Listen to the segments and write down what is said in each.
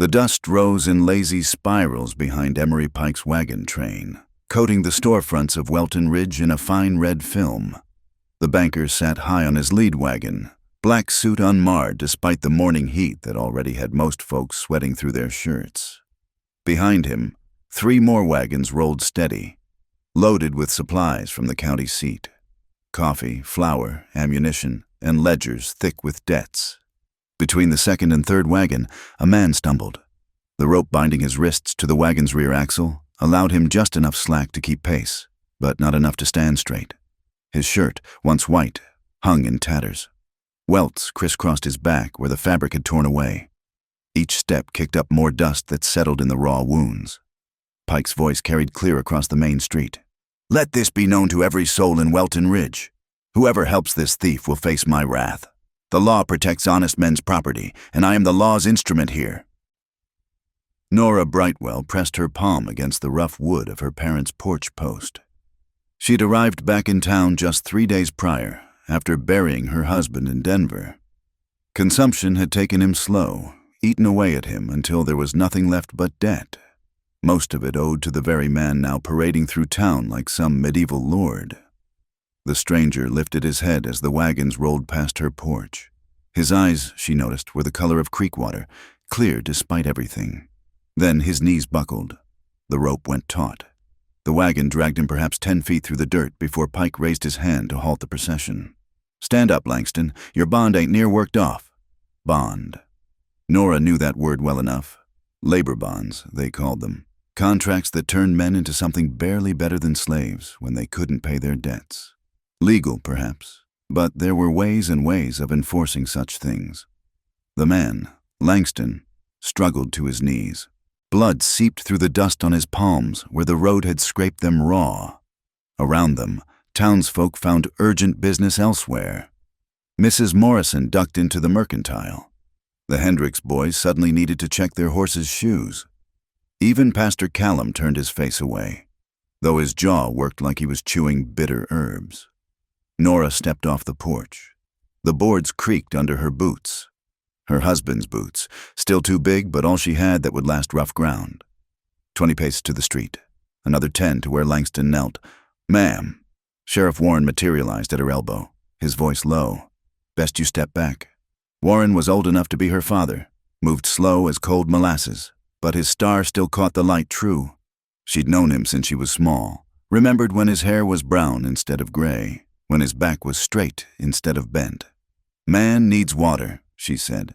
The dust rose in lazy spirals behind Emery Pike's wagon train, coating the storefronts of Welton Ridge in a fine red film. The banker sat high on his lead wagon, black suit unmarred despite the morning heat that already had most folks sweating through their shirts. Behind him, 3 more wagons rolled steady, loaded with supplies from the county seat. Coffee, flour, ammunition, and ledgers thick with debts. Between the second and third wagon, a man stumbled. The rope binding his wrists to the wagon's rear axle allowed him just enough slack to keep pace, but not enough to stand straight. His shirt, once white, hung in tatters. Welts crisscrossed his back where the fabric had torn away. Each step kicked up more dust that settled in the raw wounds. Pike's voice carried clear across the main street. "Let this be known to every soul in Welton Ridge. Whoever helps this thief will face my wrath. The law protects honest men's property, and I am the law's instrument here." Nora Brightwell pressed her palm against the rough wood of her parents' porch post. She'd arrived back in town just 3 days prior, after burying her husband in Denver. Consumption had taken him slow, eaten away at him until there was nothing left but debt, most of it owed to the very man now parading through town like some medieval lord. The stranger lifted his head as the wagons rolled past her porch. His eyes, she noticed, were the color of creek water, clear despite everything. Then his knees buckled. The rope went taut. The wagon dragged him perhaps 10 feet through the dirt before Pike raised his hand to halt the procession. "Stand up, Langston. Your bond ain't near worked off." Bond. Nora knew that word well enough. Labor bonds, they called them. Contracts that turned men into something barely better than slaves when they couldn't pay their debts. Legal, perhaps, but there were ways and ways of enforcing such things. The man, Langston, struggled to his knees. Blood seeped through the dust on his palms where the road had scraped them raw. Around them, townsfolk found urgent business elsewhere. Mrs. Morrison ducked into the mercantile. The Hendricks boys suddenly needed to check their horses' shoes. Even Pastor Callum turned his face away, though his jaw worked like he was chewing bitter herbs. Nora stepped off the porch. The boards creaked under her boots. Her husband's boots, still too big but all she had that would last rough ground. 20 paces to the street, another 10 to where Langston knelt. "Ma'am." Sheriff Warren materialized at her elbow, his voice low. "Best you step back." Warren was old enough to be her father, moved slow as cold molasses, but his star still caught the light true. She'd known him since she was small, remembered when his hair was brown instead of gray, when his back was straight instead of bent. "Man needs water," she said.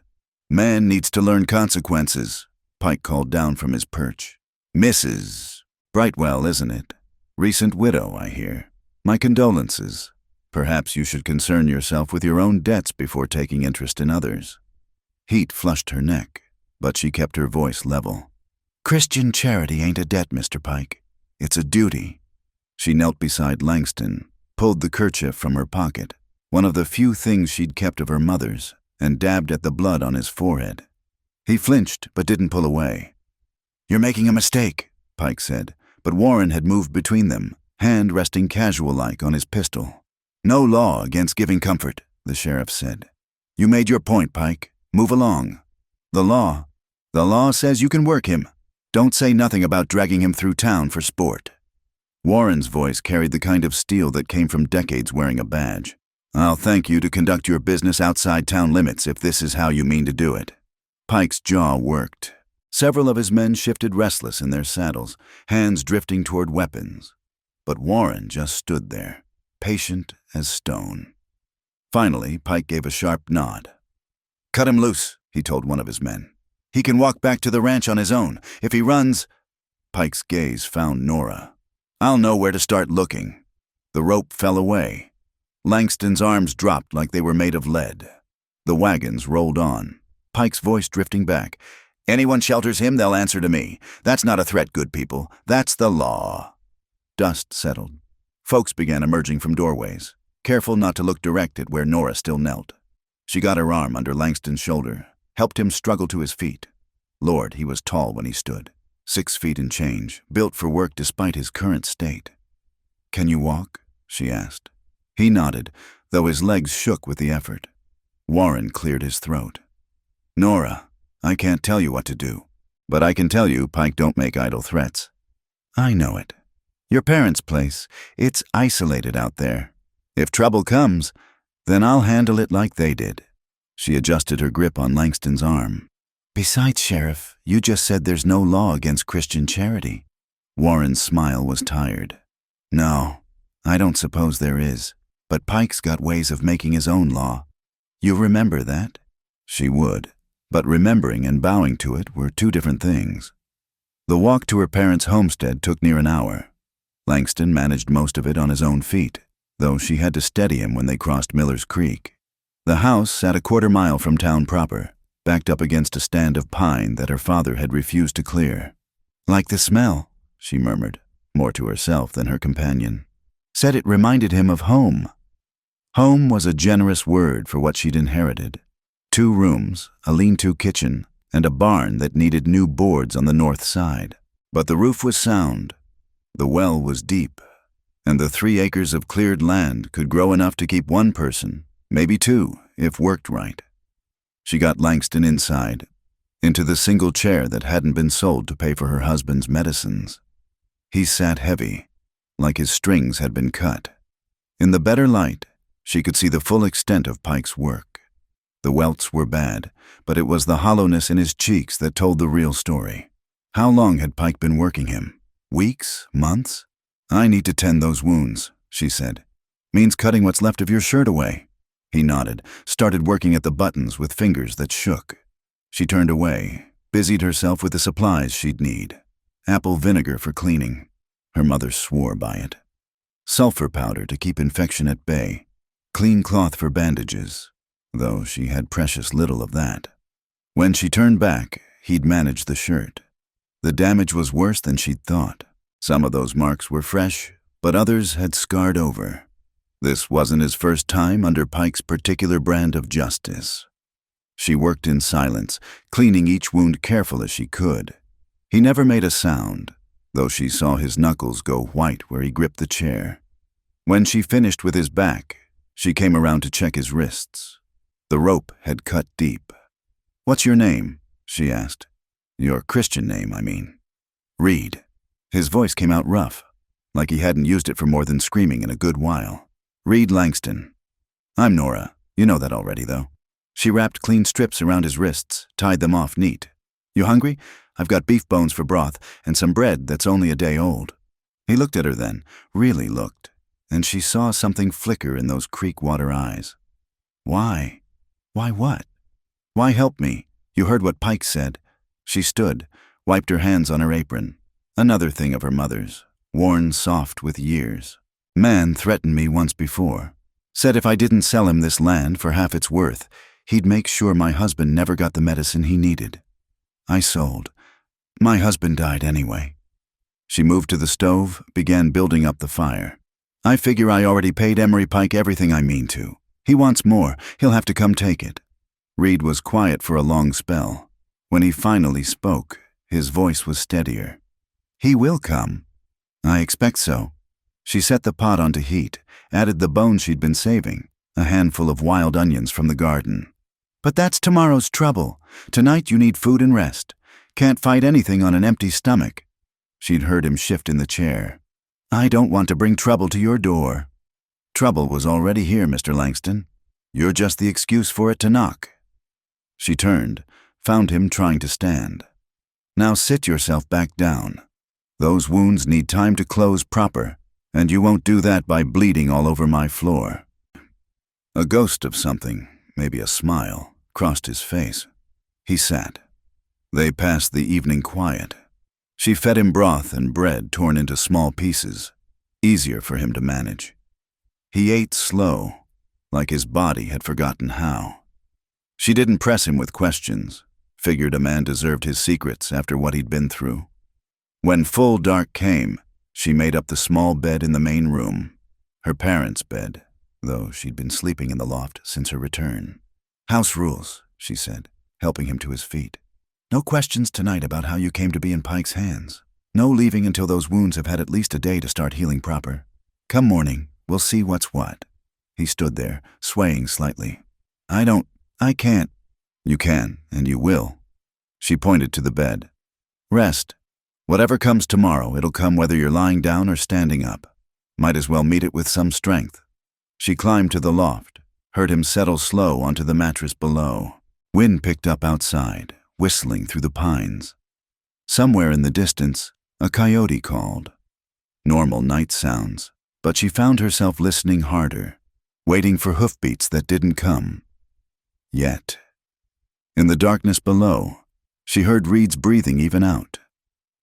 "Man needs to learn consequences," Pike called down from his perch. "Mrs. Brightwell, isn't it? Recent widow, I hear. My condolences. Perhaps you should concern yourself with your own debts before taking interest in others." Heat flushed her neck, but she kept her voice level. "Christian charity ain't a debt, Mr. Pike. It's a duty." She knelt beside Langston, pulled the kerchief from her pocket, one of the few things she'd kept of her mother's, and dabbed at the blood on his forehead. He flinched but didn't pull away. "You're making a mistake," Pike said, but Warren had moved between them, hand resting casual-like on his pistol. "No law against giving comfort," the sheriff said. "You made your point, Pike. Move along. The law says you can work him. Don't say nothing about dragging him through town for sport." Warren's voice carried the kind of steel that came from decades wearing a badge. "I'll thank you to conduct your business outside town limits if this is how you mean to do it." Pike's jaw worked. Several of his men shifted restless in their saddles, hands drifting toward weapons. But Warren just stood there, patient as stone. Finally, Pike gave a sharp nod. "Cut him loose," he told one of his men. "He can walk back to the ranch on his own. If he runs—" Pike's gaze found Nora. "I'll know where to start looking." The rope fell away. Langston's arms dropped like they were made of lead. The wagons rolled on, Pike's voice drifting back. "Anyone shelters him, they'll answer to me. That's not a threat, good people. That's the law." Dust settled. Folks began emerging from doorways, careful not to look direct at where Nora still knelt. She got her arm under Langston's shoulder, helped him struggle to his feet. Lord, he was tall when he stood, 6 feet and change, built for work despite his current state. "Can you walk?" she asked. He nodded, though his legs shook with the effort. Warren cleared his throat. "Nora, I can't tell you what to do. But I can tell you Pike don't make idle threats. I know it. Your parents' place, it's isolated out there. If trouble comes, then I'll handle it like they did. She adjusted her grip on Langston's arm. Besides, Sheriff, you just said there's no law against Christian charity. Warren's smile was tired. No, I don't suppose there is, but Pike's got ways of making his own law. You remember that? She would, but remembering and bowing to it were two different things. The walk to her parents' homestead took near an hour. Langston managed most of it on his own feet, though she had to steady him when they crossed Miller's Creek. The house sat a quarter-mile from town proper, backed up against a stand of pine that her father had refused to clear. Like the smell, she murmured, more to herself than her companion. Said it reminded him of home. Home was a generous word for what she'd inherited. 2 rooms, a lean-to kitchen, and a barn that needed new boards on the north side. But the roof was sound, the well was deep, and the 3 acres of cleared land could grow enough to keep 1 person, maybe 2, if worked right. She got Langston inside, into the single chair that hadn't been sold to pay for her husband's medicines. He sat heavy, like his strings had been cut. In the better light, she could see the full extent of Pike's work. The welts were bad, but it was the hollowness in his cheeks that told the real story. How long had Pike been working him? Weeks? Months? I need to tend those wounds, she said. Means cutting what's left of your shirt away. He nodded, started working at the buttons with fingers that shook. She turned away, busied herself with the supplies she'd need. Apple vinegar for cleaning. Her mother swore by it. Sulfur powder to keep infection at bay. Clean cloth for bandages, though she had precious little of that. When she turned back, he'd managed the shirt. The damage was worse than she'd thought. Some of those marks were fresh, but others had scarred over. This wasn't his first time under Pike's particular brand of justice. She worked in silence, cleaning each wound careful as she could. He never made a sound, though she saw his knuckles go white where he gripped the chair. When she finished with his back, she came around to check his wrists. The rope had cut deep. "What's your name?" she asked. "Your Christian name, I mean." "Reed." His voice came out rough, like he hadn't used it for more than screaming in a good while. "Reed Langston." "I'm Nora. You know that already, though." She wrapped clean strips around his wrists, tied them off neat. "You hungry? I've got beef bones for broth and some bread that's only a day old." He looked at her then, really looked, and she saw something flicker in those creek water eyes. "Why? Why what? Why help me? You heard what Pike said." She stood, wiped her hands on her apron. Another thing of her mother's, worn soft with years. "Man threatened me once before. Said if I didn't sell him this land for half its worth, he'd make sure my husband never got the medicine he needed. I sold. My husband died anyway." She moved to the stove, began building up the fire. "I figure I already paid Emery Pike everything I mean to. He wants more. He'll have to come take it." Reed was quiet for a long spell. When he finally spoke, his voice was steadier. "He will come." "I expect so." She set the pot onto heat, added the bones she'd been saving, a handful of wild onions from the garden. "But that's tomorrow's trouble. Tonight you need food and rest. Can't fight anything on an empty stomach." She'd heard him shift in the chair. "I don't want to bring trouble to your door." "Trouble was already here, Mr. Langston. You're just the excuse for it to knock." She turned, found him trying to stand. "Now sit yourself back down. Those wounds need time to close proper, and you won't do that by bleeding all over my floor." A ghost of something, maybe a smile, crossed his face. He sat. They passed the evening quiet. She fed him broth and bread torn into small pieces, easier for him to manage. He ate slow, like his body had forgotten how. She didn't press him with questions, figured a man deserved his secrets after what he'd been through. When full dark came, she made up the small bed in the main room, her parents' bed, though she'd been sleeping in the loft since her return. "House rules," she said, helping him to his feet. "No questions tonight about how you came to be in Pike's hands. No leaving until those wounds have had at least a day to start healing proper. Come morning, we'll see what's what." He stood there, swaying slightly. I can't." "You can, and you will." She pointed to the bed. Rest. Whatever comes tomorrow, it'll come whether you're lying down or standing up. Might as well meet it with some strength. She climbed to the loft, heard him settle slow onto the mattress below. Wind picked up outside, whistling through the pines. Somewhere in the distance, a coyote called. Normal night sounds, but she found herself listening harder, waiting for hoofbeats that didn't come. Yet. In the darkness below, she heard Reed's breathing even out.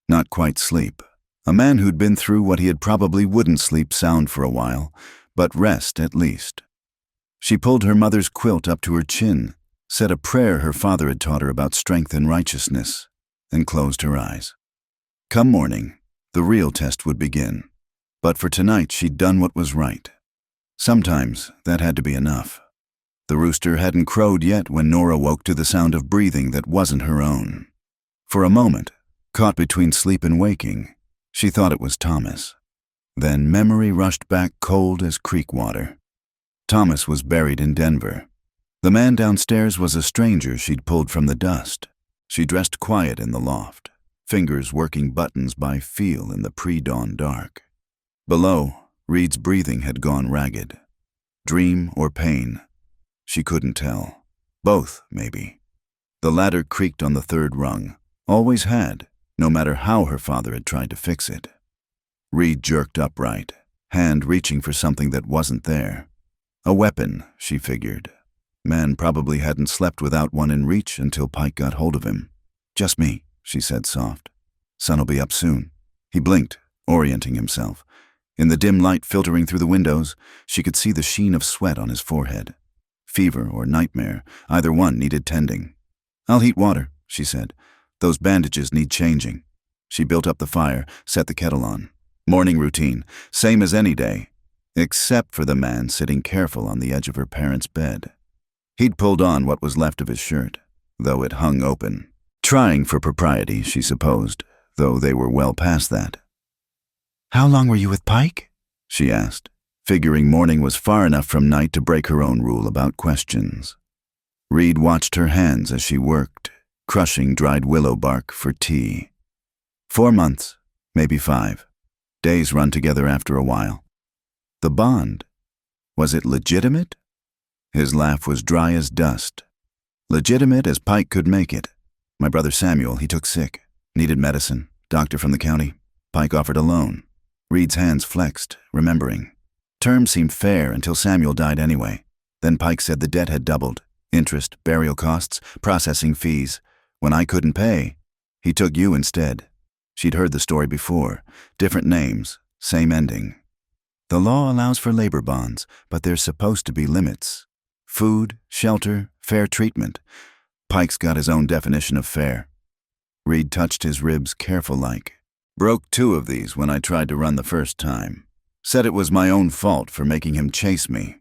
Not quite sleep. A man who'd been through what he had probably wouldn't sleep sound for a while, but rest at least. She pulled her mother's quilt up to her chin, said a prayer her father had taught her about strength and righteousness, and closed her eyes. Come morning, the real test would begin. But for tonight, she'd done what was right. Sometimes that had to be enough. The rooster hadn't crowed yet when Nora woke to the sound of breathing that wasn't her own. For a moment, caught between sleep and waking, she thought it was Thomas. Then memory rushed back cold as creek water. Thomas was buried in Denver. The man downstairs was a stranger she'd pulled from the dust. She dressed quiet in the loft, fingers working buttons by feel in the pre-dawn dark. Below, Reed's breathing had gone ragged. Dream or pain? She couldn't tell. Both, maybe. The ladder creaked on the third rung. Always had, no matter how her father had tried to fix it. Reed jerked upright, hand reaching for something that wasn't there. A weapon, she figured. Man probably hadn't slept without one in reach until Pike got hold of him. Just me, she said soft. Sun'll be up soon. He blinked, orienting himself. In the dim light filtering through the windows, she could see the sheen of sweat on his forehead. Fever or nightmare, either one needed tending. I'll heat water, she said. Those bandages need changing. She built up the fire, set the kettle on. Morning routine, same as any day, except for the man sitting careful on the edge of her parents' bed. He'd pulled on what was left of his shirt, though it hung open. Trying for propriety, she supposed, though they were well past that. How long were you with Pike? She asked, figuring morning was far enough from night to break her own rule about questions. Reed watched her hands as she worked, crushing dried willow bark for tea. 4 months, maybe 5. Days run together after a while. The bond, was it legitimate? His laugh was dry as dust. Legitimate as Pike could make it. My brother Samuel, he took sick. Needed medicine. Doctor from the county. Pike offered a loan. Reed's hands flexed, remembering. Terms seemed fair until Samuel died anyway. Then Pike said the debt had doubled. Interest, burial costs, processing fees. When I couldn't pay, he took you instead. She'd heard the story before. Different names, same ending. The law allows for labor bonds, but there's supposed to be limits. Food, shelter, fair treatment. Pike's got his own definition of fair. Reed touched his ribs careful-like. Broke 2 of these when I tried to run the first time. Said it was my own fault for making him chase me.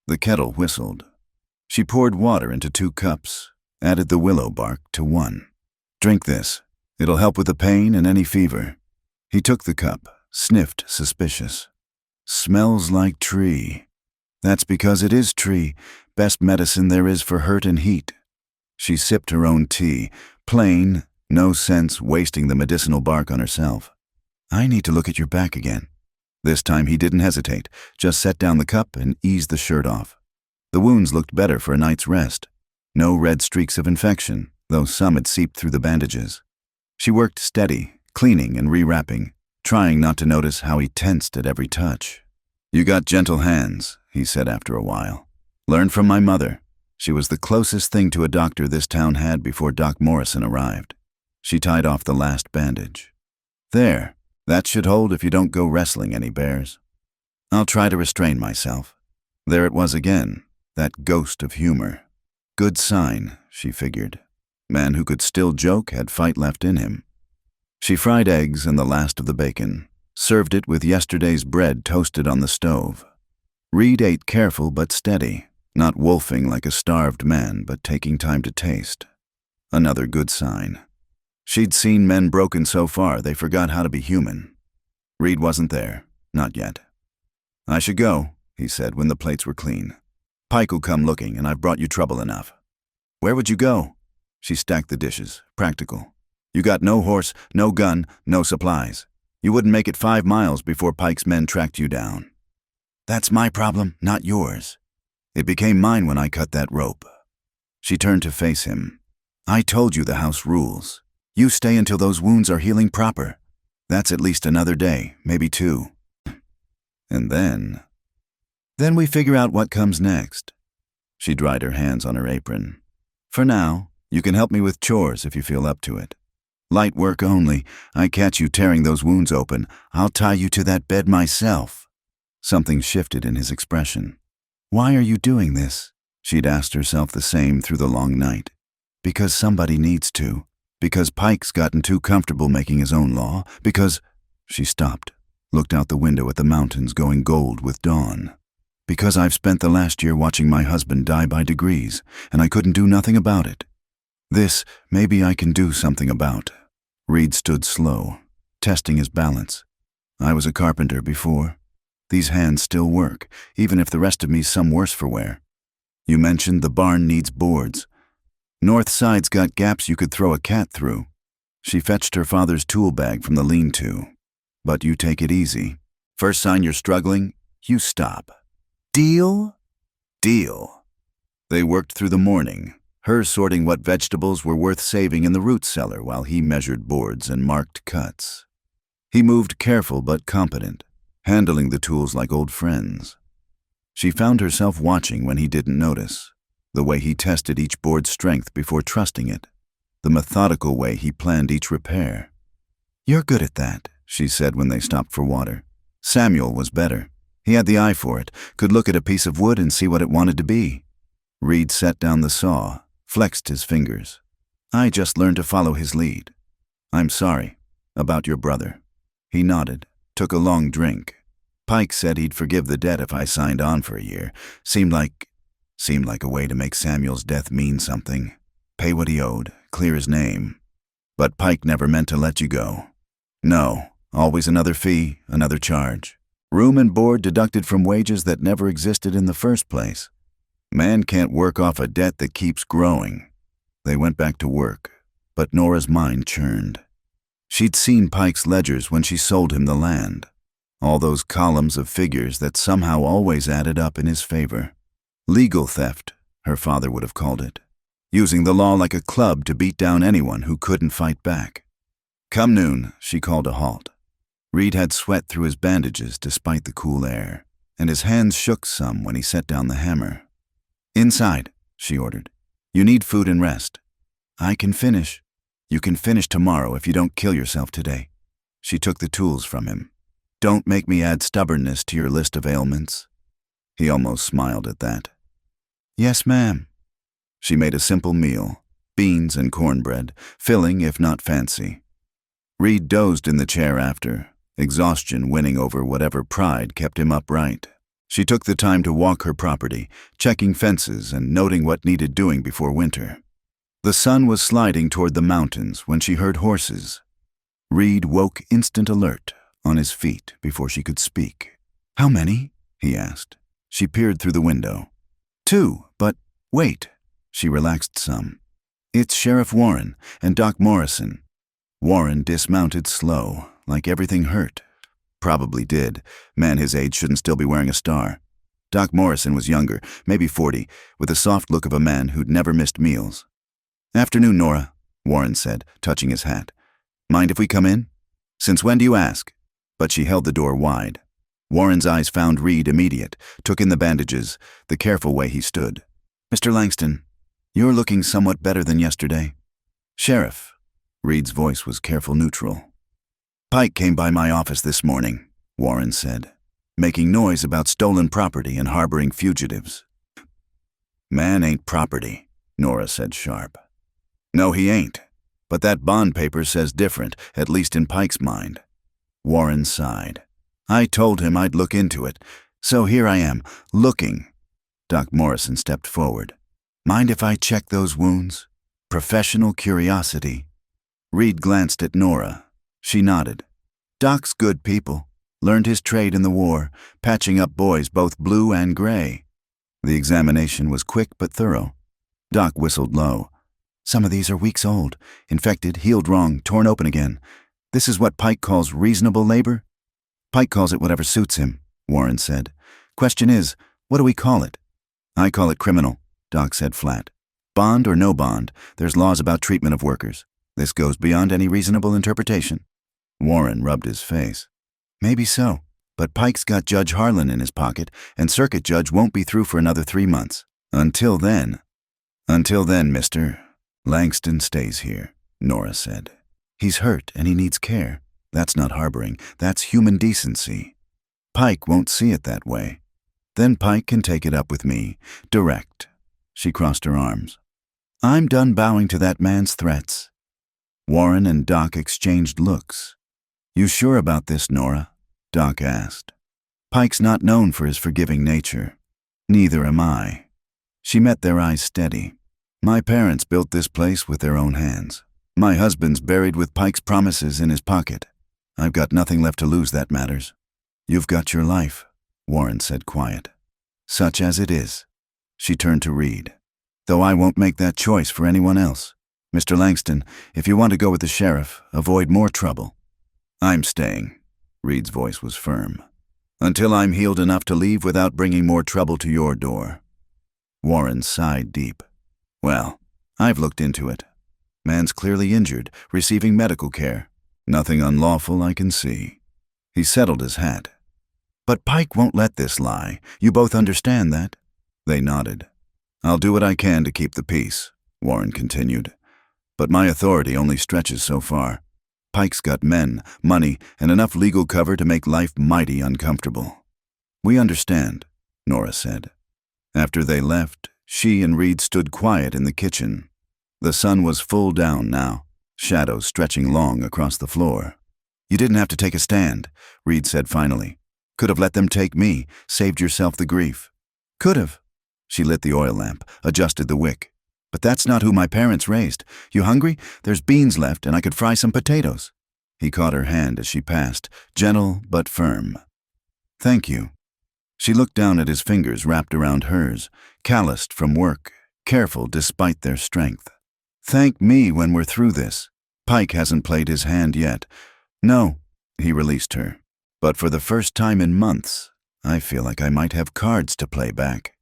The kettle whistled. She poured water into 2 cups, added the willow bark to 1. Drink this. It'll help with the pain and any fever. He took the cup, sniffed suspicious. Smells like tree. That's because it is tree, best medicine there is for hurt and heat. She sipped her own tea, plain, no sense wasting the medicinal bark on herself. I need to look at your back again. This time he didn't hesitate, just set down the cup and eased the shirt off. The wounds looked better for a night's rest. No red streaks of infection, though some had seeped through the bandages. She worked steady, cleaning and rewrapping, trying not to notice how he tensed at every touch. You got gentle hands, he said after a while. Learned from my mother. She was the closest thing to a doctor this town had before Doc Morrison arrived. She tied off the last bandage. There, that should hold if you don't go wrestling any bears. I'll try to restrain myself. There it was again, that ghost of humor. Good sign, she figured. Man who could still joke had fight left in him. She fried eggs and the last of the bacon, served it with yesterday's bread toasted on the stove. Reed ate careful but steady, not wolfing like a starved man, but taking time to taste. Another good sign. She'd seen men broken so far they forgot how to be human. Reed wasn't there, not yet. I should go, he said when the plates were clean. Pike'll come looking, and I've brought you trouble enough. Where would you go? She stacked the dishes, practical. You got no horse, no gun, no supplies. You wouldn't make it 5 miles before Pike's men tracked you down. That's my problem, not yours. It became mine when I cut that rope. She turned to face him. I told you the house rules. You stay until those wounds are healing proper. That's at least another day, maybe 2. And then we figure out what comes next. She dried her hands on her apron. For now, you can help me with chores if you feel up to it. Light work only. I catch you tearing those wounds open, I'll tie you to that bed myself. Something shifted in his expression. Why are you doing this? She'd asked herself the same through the long night. Because somebody needs to. Because Pike's gotten too comfortable making his own law. Because... She stopped, looked out the window at the mountains going gold with dawn. Because I've spent the last year watching my husband die by degrees, and I couldn't do nothing about it. This, maybe I can do something about. Reed stood slow, testing his balance. I was a carpenter before. These hands still work, even if the rest of me's some worse for wear. You mentioned the barn needs boards. North side's got gaps you could throw a cat through. She fetched her father's tool bag from the lean-to. But you take it easy. First sign you're struggling, you stop. Deal? Deal. They worked through the morning, her sorting what vegetables were worth saving in the root cellar while he measured boards and marked cuts. He moved careful but competent, handling the tools like old friends. She found herself watching when he didn't notice, the way he tested each board's strength before trusting it, the methodical way he planned each repair. You're good at that, she said when they stopped for water. Samuel was better. He had the eye for it, could look at a piece of wood and see what it wanted to be. Reed set down the saw, flexed his fingers. I just learned to follow his lead. I'm sorry. About your brother. He nodded, took a long drink. Pike said he'd forgive the debt if I signed on for a year. Seemed like a way to make Samuel's death mean something. Pay what he owed, clear his name. But Pike never meant to let you go. No, always another fee, another charge. Room and board deducted from wages that never existed in the first place. Man can't work off a debt that keeps growing. They went back to work, but Nora's mind churned. She'd seen Pike's ledgers when she sold him the land. All those columns of figures that somehow always added up in his favor. Legal theft, her father would have called it. Using the law like a club to beat down anyone who couldn't fight back. Come noon, she called a halt. Reed had sweat through his bandages despite the cool air, and his hands shook some when he set down the hammer. Inside, she ordered. You need food and rest. I can finish. You can finish tomorrow if you don't kill yourself today. She took the tools from him. Don't make me add stubbornness to your list of ailments. He almost smiled at that. Yes, ma'am. She made a simple meal, beans and cornbread, filling if not fancy. Reed dozed in the chair after, exhaustion winning over whatever pride kept him upright. She took the time to walk her property, checking fences and noting what needed doing before winter. The sun was sliding toward the mountains when she heard horses. Reed woke instant alert, on his feet before she could speak. How many? He asked. She peered through the window. 2, but wait. She relaxed some. It's Sheriff Warren and Doc Morrison. Warren dismounted slow, like everything hurt. Probably did. Man his age shouldn't still be wearing a star. Doc Morrison was younger, maybe 40, with the soft look of a man who'd never missed meals. Afternoon, Nora, Warren said, touching his hat. Mind if we come in? Since when do you ask? But she held the door wide. Warren's eyes found Reed immediate, took in the bandages, the careful way he stood. Mr. Langston, you're looking somewhat better than yesterday. Sheriff. Reed's voice was careful neutral. Pike came by my office this morning, Warren said, making noise about stolen property and harboring fugitives. Man ain't property, Nora said sharp. No, he ain't. But that bond paper says different, at least in Pike's mind. Warren sighed. I told him I'd look into it, so here I am, looking. Doc Morrison stepped forward. Mind if I check those wounds? Professional curiosity. Reed glanced at Nora. She nodded. Doc's good people. Learned his trade in the war, patching up boys both blue and gray. The examination was quick but thorough. Doc whistled low. Some of these are weeks old, infected, healed wrong, torn open again. This is what Pike calls reasonable labor? Pike calls it whatever suits him, Warren said. Question is, what do we call it? I call it criminal, Doc said flat. Bond or no bond, there's laws about treatment of workers. This goes beyond any reasonable interpretation. Warren rubbed his face. Maybe so, but Pike's got Judge Harlan in his pocket, and Circuit Judge won't be through for another 3 months. Until then, Mr. Langston stays here, Nora said. He's hurt and he needs care. That's not harboring, that's human decency. Pike won't see it that way. Then Pike can take it up with me, direct. She crossed her arms. I'm done bowing to that man's threats. Warren and Doc exchanged looks. You sure about this, Nora? Doc asked. Pike's not known for his forgiving nature. Neither am I. She met their eyes steady. My parents built this place with their own hands. My husband's buried with Pike's promises in his pocket. I've got nothing left to lose that matters. You've got your life, Warren said quiet. Such as it is. She turned to Reed. Though I won't make that choice for anyone else. Mr. Langston, if you want to go with the sheriff, avoid more trouble. I'm staying. Reed's voice was firm. Until I'm healed enough to leave without bringing more trouble to your door. Warren sighed deep. Well, I've looked into it. Man's clearly injured, receiving medical care. Nothing unlawful I can see. He settled his hat. But Pike won't let this lie. You both understand that? They nodded. I'll do what I can to keep the peace, Warren continued. But my authority only stretches so far. Pike's got men, money, and enough legal cover to make life mighty uncomfortable. We understand, Nora said. After they left, she and Reed stood quiet in the kitchen. The sun was full down now, shadows stretching long across the floor. You didn't have to take a stand, Reed said finally. Could have let them take me, saved yourself the grief. Could have. She lit the oil lamp, adjusted the wick. But that's not who my parents raised. You hungry? There's beans left, and I could fry some potatoes. He caught her hand as she passed, gentle but firm. Thank you. She looked down at his fingers wrapped around hers, calloused from work, careful despite their strength. Thank me when we're through this. Pike hasn't played his hand yet. No, he released her. But for the first time in months, I feel like I might have cards to play back.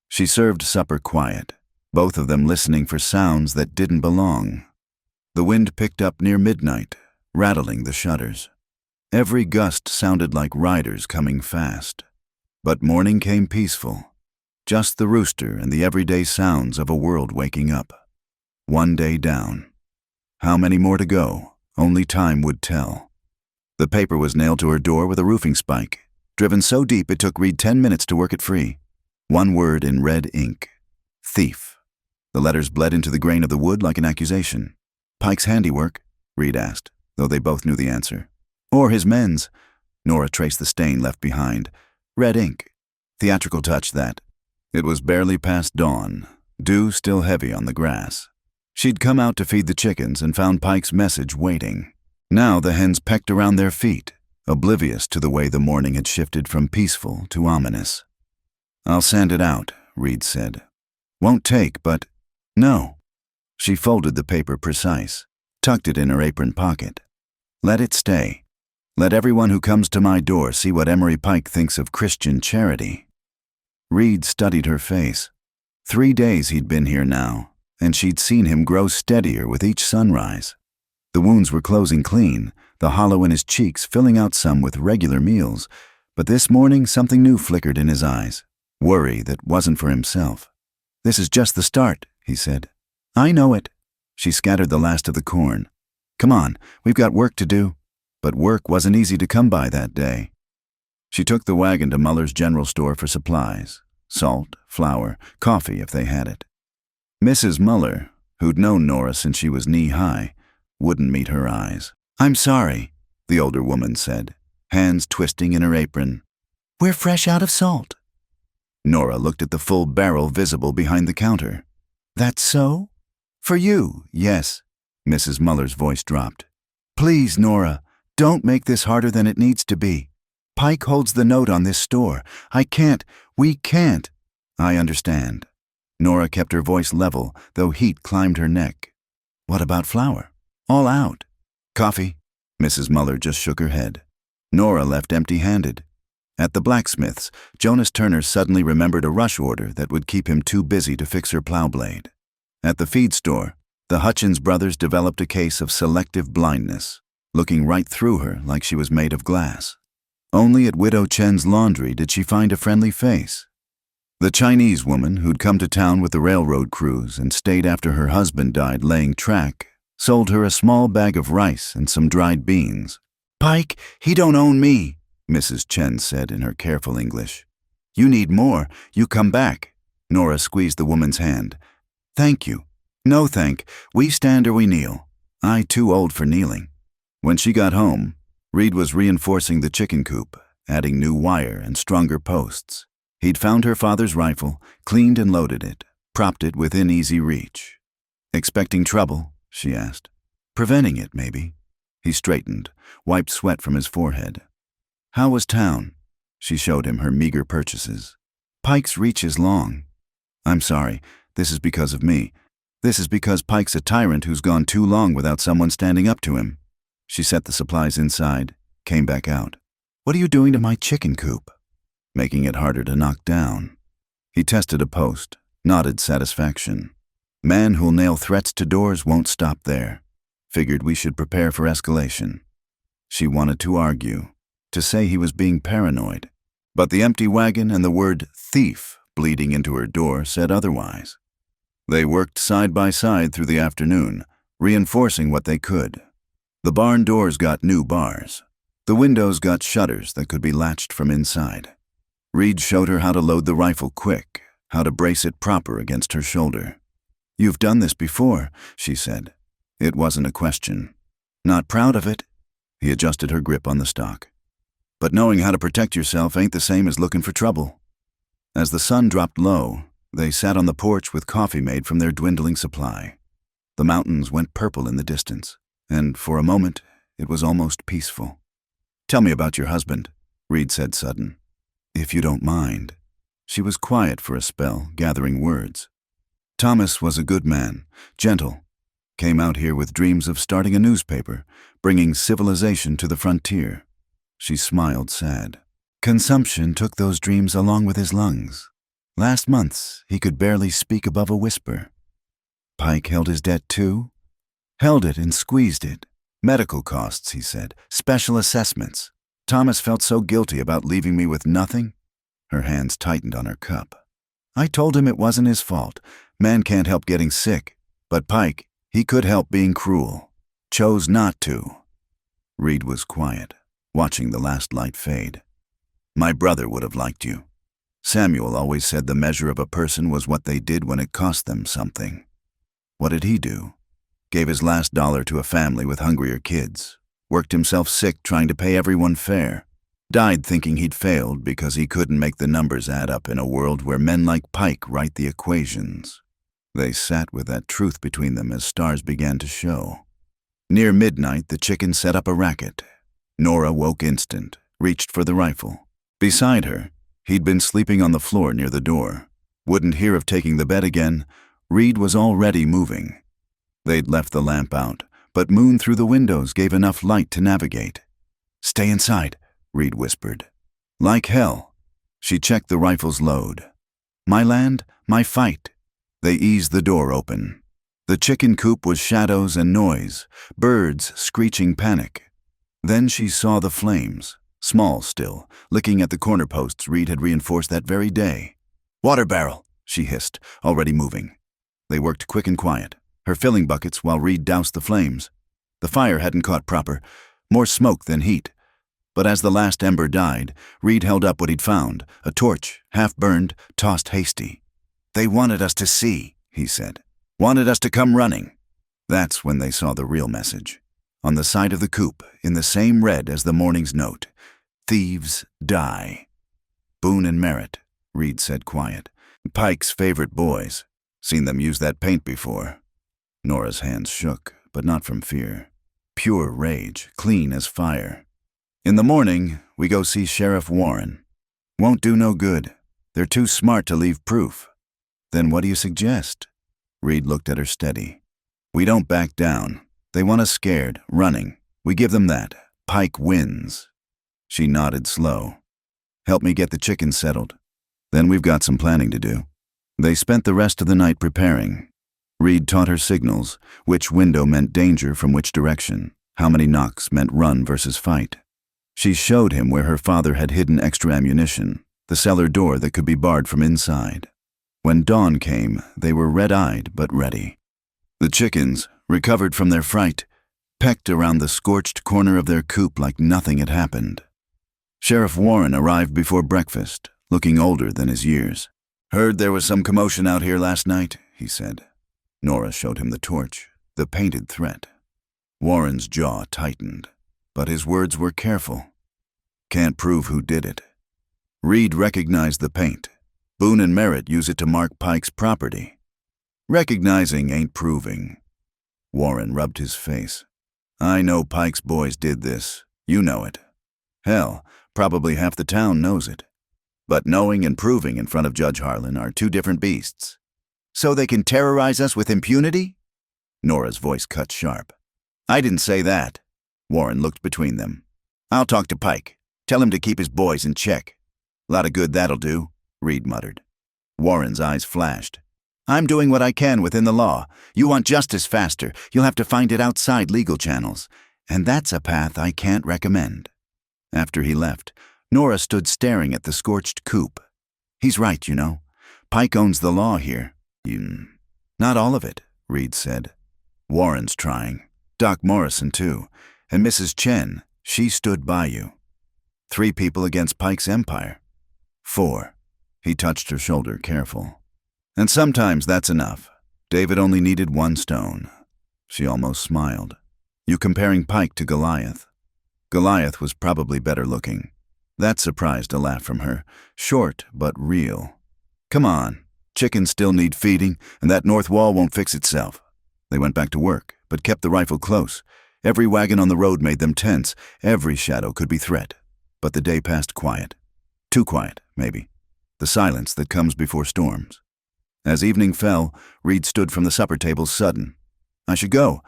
She served supper quiet, both of them listening for sounds that didn't belong. The wind picked up near midnight, rattling the shutters. Every gust sounded like riders coming fast. But morning came peaceful, just the rooster and the everyday sounds of a world waking up. One day down. How many more to go? Only time would tell. The paper was nailed to her door with a roofing spike, driven so deep it took Reed 10 minutes to work it free. One word in red ink. Thief. The letters bled into the grain of the wood like an accusation. Pike's handiwork? Reed asked, though they both knew the answer. Or his men's? Nora traced the stain left behind. Red ink. Theatrical touch, that. It was barely past dawn, dew still heavy on the grass. She'd come out to feed the chickens and found Pike's message waiting. Now the hens pecked around their feet, oblivious to the way the morning had shifted from peaceful to ominous. I'll sand it out, Reed said. Won't take, but... No. She folded the paper precise, tucked it in her apron pocket. Let it stay. Let everyone who comes to my door see what Emery Pike thinks of Christian charity. Reed studied her face. 3 days he'd been here now, and she'd seen him grow steadier with each sunrise. The wounds were closing clean, the hollow in his cheeks filling out some with regular meals, but this morning something new flickered in his eyes, worry that wasn't for himself. This is just the start, he said. I know it. She scattered the last of the corn. Come on, we've got work to do. But work wasn't easy to come by that day. She took the wagon to Muller's general store for supplies, salt, flour, coffee if they had it. Mrs. Muller, who'd known Nora since she was knee-high, wouldn't meet her eyes. I'm sorry, the older woman said, hands twisting in her apron. We're fresh out of salt. Nora looked at the full barrel visible behind the counter. That's so? For you, yes. Mrs. Muller's voice dropped. Please, Nora. Don't make this harder than it needs to be. Pike holds the note on this store. We can't. I understand. Nora kept her voice level, though heat climbed her neck. What about flour? All out. Coffee? Mrs. Muller just shook her head. Nora left empty-handed. At the blacksmith's, Jonas Turner suddenly remembered a rush order that would keep him too busy to fix her plow blade. At the feed store, the Hutchins brothers developed a case of selective blindness, looking right through her like she was made of glass. Only at Widow Chen's laundry did she find a friendly face. The Chinese woman who'd come to town with the railroad crews and stayed after her husband died laying track sold her a small bag of rice and some dried beans. "Pike, he don't own me," Mrs. Chen said in her careful English. "You need more, you come back." Nora squeezed the woman's hand. "Thank you. No thank, we stand or we kneel. I too old for kneeling." When she got home, Reed was reinforcing the chicken coop, adding new wire and stronger posts. He'd found her father's rifle, cleaned and loaded it, propped it within easy reach. "Expecting trouble?" she asked. "Preventing it, maybe." He straightened, wiped sweat from his forehead. "How was town?" She showed him her meager purchases. "Pike's reach is long." "I'm sorry, this is because of me. This is because Pike's a tyrant who's gone too long without someone standing up to him." She set the supplies inside, came back out. "What are you doing to my chicken coop?" "Making it harder to knock down." He tested a post, nodded satisfaction. "Man who'll nail threats to doors won't stop there. Figured we should prepare for escalation." She wanted to argue, to say he was being paranoid, but the empty wagon and the word thief bleeding into her door said otherwise. They worked side by side through the afternoon, reinforcing what they could. The barn doors got new bars. The windows got shutters that could be latched from inside. Reed showed her how to load the rifle quick, how to brace it proper against her shoulder. "You've done this before," she said. It wasn't a question. "Not proud of it?" He adjusted her grip on the stock. "But knowing how to protect yourself ain't the same as looking for trouble." As the sun dropped low, they sat on the porch with coffee made from their dwindling supply. The mountains went purple in the distance, and for a moment it was almost peaceful. "Tell me about your husband," Reed said sudden. "If you don't mind." She was quiet for a spell, gathering words. "Thomas was a good man, gentle. Came out here with dreams of starting a newspaper, bringing civilization to the frontier." She smiled sad. "Consumption took those dreams along with his lungs. Last months, he could barely speak above a whisper." "Pike held his debt too?" "Held it and squeezed it. Medical costs," he said. "Special assessments. Thomas felt so guilty about leaving me with nothing." Her hands tightened on her cup. "I told him it wasn't his fault. Man can't help getting sick. But Pike, he could help being cruel. Chose not to." Reed was quiet, watching the last light fade. "My brother would have liked you. Samuel always said the measure of a person was what they did when it cost them something. What did he do? Gave his last dollar to a family with hungrier kids. Worked himself sick trying to pay everyone fair. Died thinking he'd failed because he couldn't make the numbers add up in a world where men like Pike write the equations." They sat with that truth between them as stars began to show. Near midnight, the chicken set up a racket. Nora woke instant, reached for the rifle. Beside her, he'd been sleeping on the floor near the door. Wouldn't hear of taking the bed again. Reed was already moving. They'd left the lamp out, but moon through the windows gave enough light to navigate. "Stay inside," Reed whispered. "Like hell." She checked the rifle's load. "My land, my fight." They eased the door open. The chicken coop was shadows and noise, birds screeching panic. Then she saw the flames, small still, licking at the corner posts Reed had reinforced that very day. "Water barrel," she hissed, already moving. They worked quick and quiet, her filling buckets while Reed doused the flames. The fire hadn't caught proper, more smoke than heat. But as the last ember died, Reed held up what he'd found, a torch, half-burned, tossed hasty. "They wanted us to see," he said. "Wanted us to come running." That's when they saw the real message. On the side of the coop, in the same red as the morning's note, "Thieves die." "Boone and Merritt," Reed said quiet. "Pike's favorite boys. Seen them use that paint before." Nora's hands shook, but not from fear. Pure rage, clean as fire. "In the morning, we go see Sheriff Warren. Won't do no good. They're too smart to leave proof." Then what do you suggest? Reed looked at her steady. We don't back down. They want us scared, running. We give them that. Pike wins. She nodded slow. Help me get the chickens settled. Then we've got some planning to do. They spent the rest of the night preparing. Reed taught her signals, which window meant danger from which direction, how many knocks meant run versus fight. She showed him where her father had hidden extra ammunition, the cellar door that could be barred from inside. When dawn came, they were red-eyed but ready. The chickens, recovered from their fright, pecked around the scorched corner of their coop like nothing had happened. Sheriff Warren arrived before breakfast, looking older than his years. Heard there was some commotion out here last night, he said. Nora showed him the torch, the painted threat. Warren's jaw tightened, but his words were careful. Can't prove who did it. Reed recognized the paint. Boone and Merritt use it to mark Pike's property. Recognizing ain't proving. Warren rubbed his face. I know Pike's boys did this. You know it. Hell, probably half the town knows it. But knowing and proving in front of Judge Harlan are two different beasts. So they can terrorize us with impunity? Nora's voice cut sharp. I didn't say that. Warren looked between them. I'll talk to Pike. Tell him to keep his boys in check. Lot of good that'll do, Reed muttered. Warren's eyes flashed. I'm doing what I can within the law. You want justice faster, you'll have to find it outside legal channels. And that's a path I can't recommend. After he left, Nora stood staring at the scorched coop. He's right, you know. Pike owns the law here. Not all of it, Reed said. Warren's trying. Doc Morrison, too. And Mrs. Chen, she stood by you. 3 people against Pike's empire. 4. He touched her shoulder, careful. And sometimes that's enough. David only needed 1 stone. She almost smiled. You comparing Pike to Goliath. Goliath was probably better looking. That surprised a laugh from her, short but real. Come on, chickens still need feeding, and that north wall won't fix itself. They went back to work, but kept the rifle close. Every wagon on the road made them tense. Every shadow could be threat. But the day passed quiet. Too quiet, maybe. The silence that comes before storms. As evening fell, Reed stood from the supper table sudden. I should go.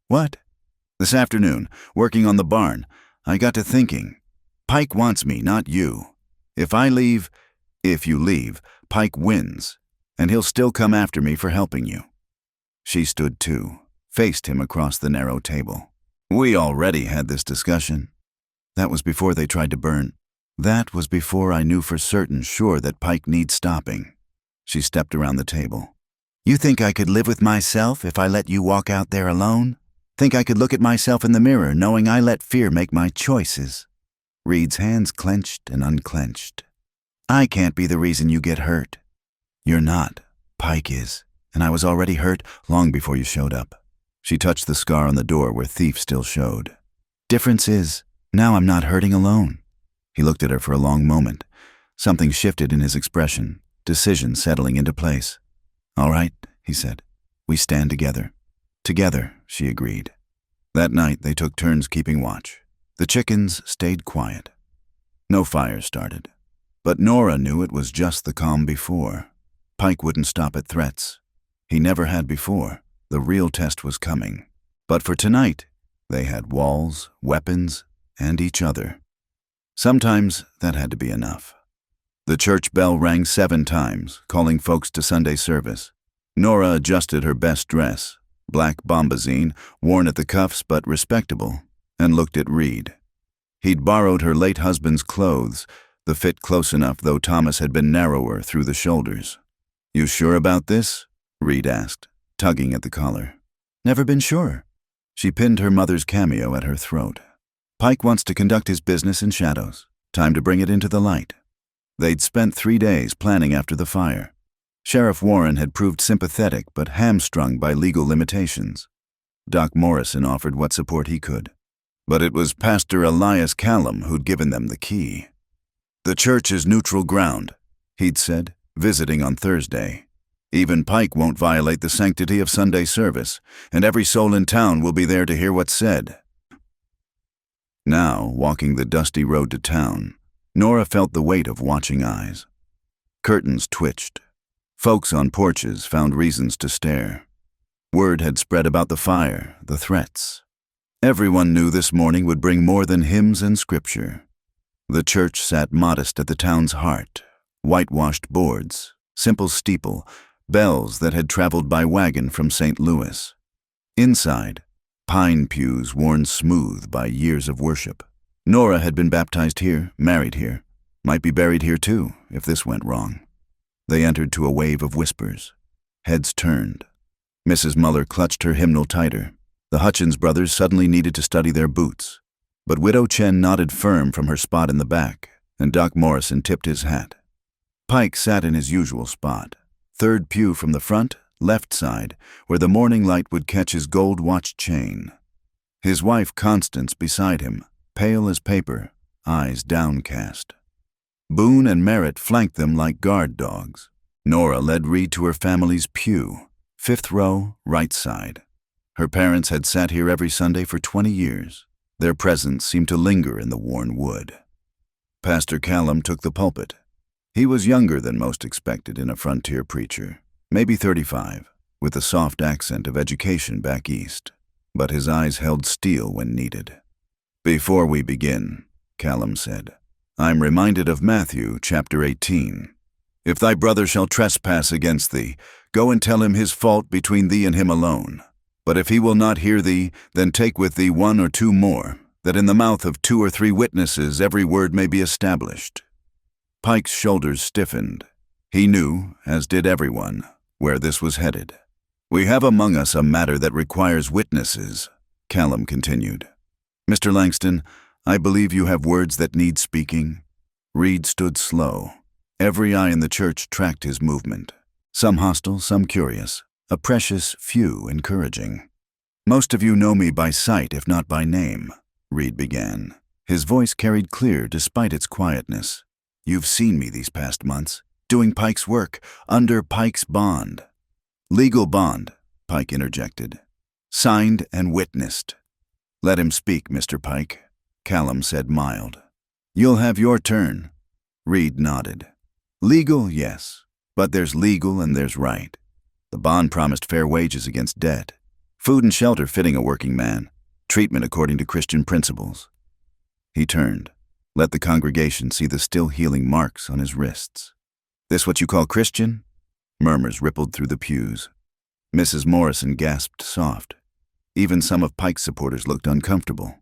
What? This afternoon, working on the barn, I got to thinking. Pike wants me, not you. If you leave, Pike wins, and he'll still come after me for helping you. She stood too, faced him across the narrow table. We already had this discussion. That was before they tried to burn. That was before I knew for certain sure that Pike needs stopping. She stepped around the table. You think I could live with myself if I let you walk out there alone? Think I could look at myself in the mirror knowing I let fear make my choices? Reed's hands clenched and unclenched. I can't be the reason you get hurt. You're not. Pike is. And I was already hurt long before you showed up. She touched the scar on the door where Thief still showed. Difference is, now I'm not hurting alone. He looked at her for a long moment. Something shifted in his expression, decision settling into place. All right, he said. We stand together. Together, she agreed. That night they took turns keeping watch. The chickens stayed quiet. No fire started. But Nora knew it was just the calm before. Pike wouldn't stop at threats. He never had before. The real test was coming. But for tonight, they had walls, weapons, and each other. Sometimes that had to be enough. The church bell rang 7 times, calling folks to Sunday service. Nora adjusted her best dress, black bombazine, worn at the cuffs but respectable, and looked at Reed. He'd borrowed her late husband's clothes, the fit close enough though Thomas had been narrower through the shoulders. You sure about this? Reed asked, tugging at the collar. Never been sure. She pinned her mother's cameo at her throat. Pike wants to conduct his business in shadows. Time to bring it into the light. They'd spent 3 days planning after the fire. Sheriff Warren had proved sympathetic but hamstrung by legal limitations. Doc Morrison offered what support he could. But it was Pastor Elias Callum who'd given them the key. The church is neutral ground, he'd said, visiting on Thursday. Even Pike won't violate the sanctity of Sunday service, and every soul in town will be there to hear what's said. Now, walking the dusty road to town, Nora felt the weight of watching eyes. Curtains twitched. Folks on porches found reasons to stare. Word had spread about the fire, the threats. Everyone knew this morning would bring more than hymns and scripture. The church sat modest at the town's heart, whitewashed boards, simple steeple, bells that had traveled by wagon from St. Louis. Inside, pine pews worn smooth by years of worship. Nora had been baptized here, married here, might be buried here too, if this went wrong. They entered to a wave of whispers. Heads turned. Mrs. Muller clutched her hymnal tighter. The Hutchins brothers suddenly needed to study their boots. But Widow Chen nodded firm from her spot in the back, and Doc Morrison tipped his hat. Pike sat in his usual spot, third pew from the front, left side, where the morning light would catch his gold watch chain. His wife Constance beside him, pale as paper, eyes downcast. Boone and Merritt flanked them like guard dogs. Nora led Reed to her family's pew, fifth row, right side. Her parents had sat here every Sunday for 20 years. Their presence seemed to linger in the worn wood. Pastor Callum took the pulpit. He was younger than most expected in a frontier preacher, maybe 35, with a soft accent of education back east, but his eyes held steel when needed. "Before we begin," Callum said, "I'm reminded of Matthew chapter 18. If thy brother shall trespass against thee, go and tell him his fault between thee and him alone. But if he will not hear thee, then take with thee 1 or 2 more, that in the mouth of 2 or 3 witnesses every word may be established." Pike's shoulders stiffened. He knew, as did everyone, where this was headed. "We have among us a matter that requires witnesses," Callum continued. "Mr. Langston, I believe you have words that need speaking." Reed stood slow. Every eye in the church tracked his movement. Some hostile, some curious, a precious few encouraging. "Most of you know me by sight, if not by name," Reed began. His voice carried clear despite its quietness. "You've seen me these past months, doing Pike's work, under Pike's bond." "Legal bond," Pike interjected. "Signed and witnessed." "Let him speak, Mr. Pike," Callum said mild. "You'll have your turn." Reed nodded. "Legal, yes, but there's legal and there's right. The bond promised fair wages against debt, food and shelter fitting a working man, treatment according to Christian principles." He turned, let the congregation see the still healing marks on his wrists. "This what you call Christian?" Murmurs rippled through the pews. Mrs. Morrison gasped soft. Even some of Pike's supporters looked uncomfortable.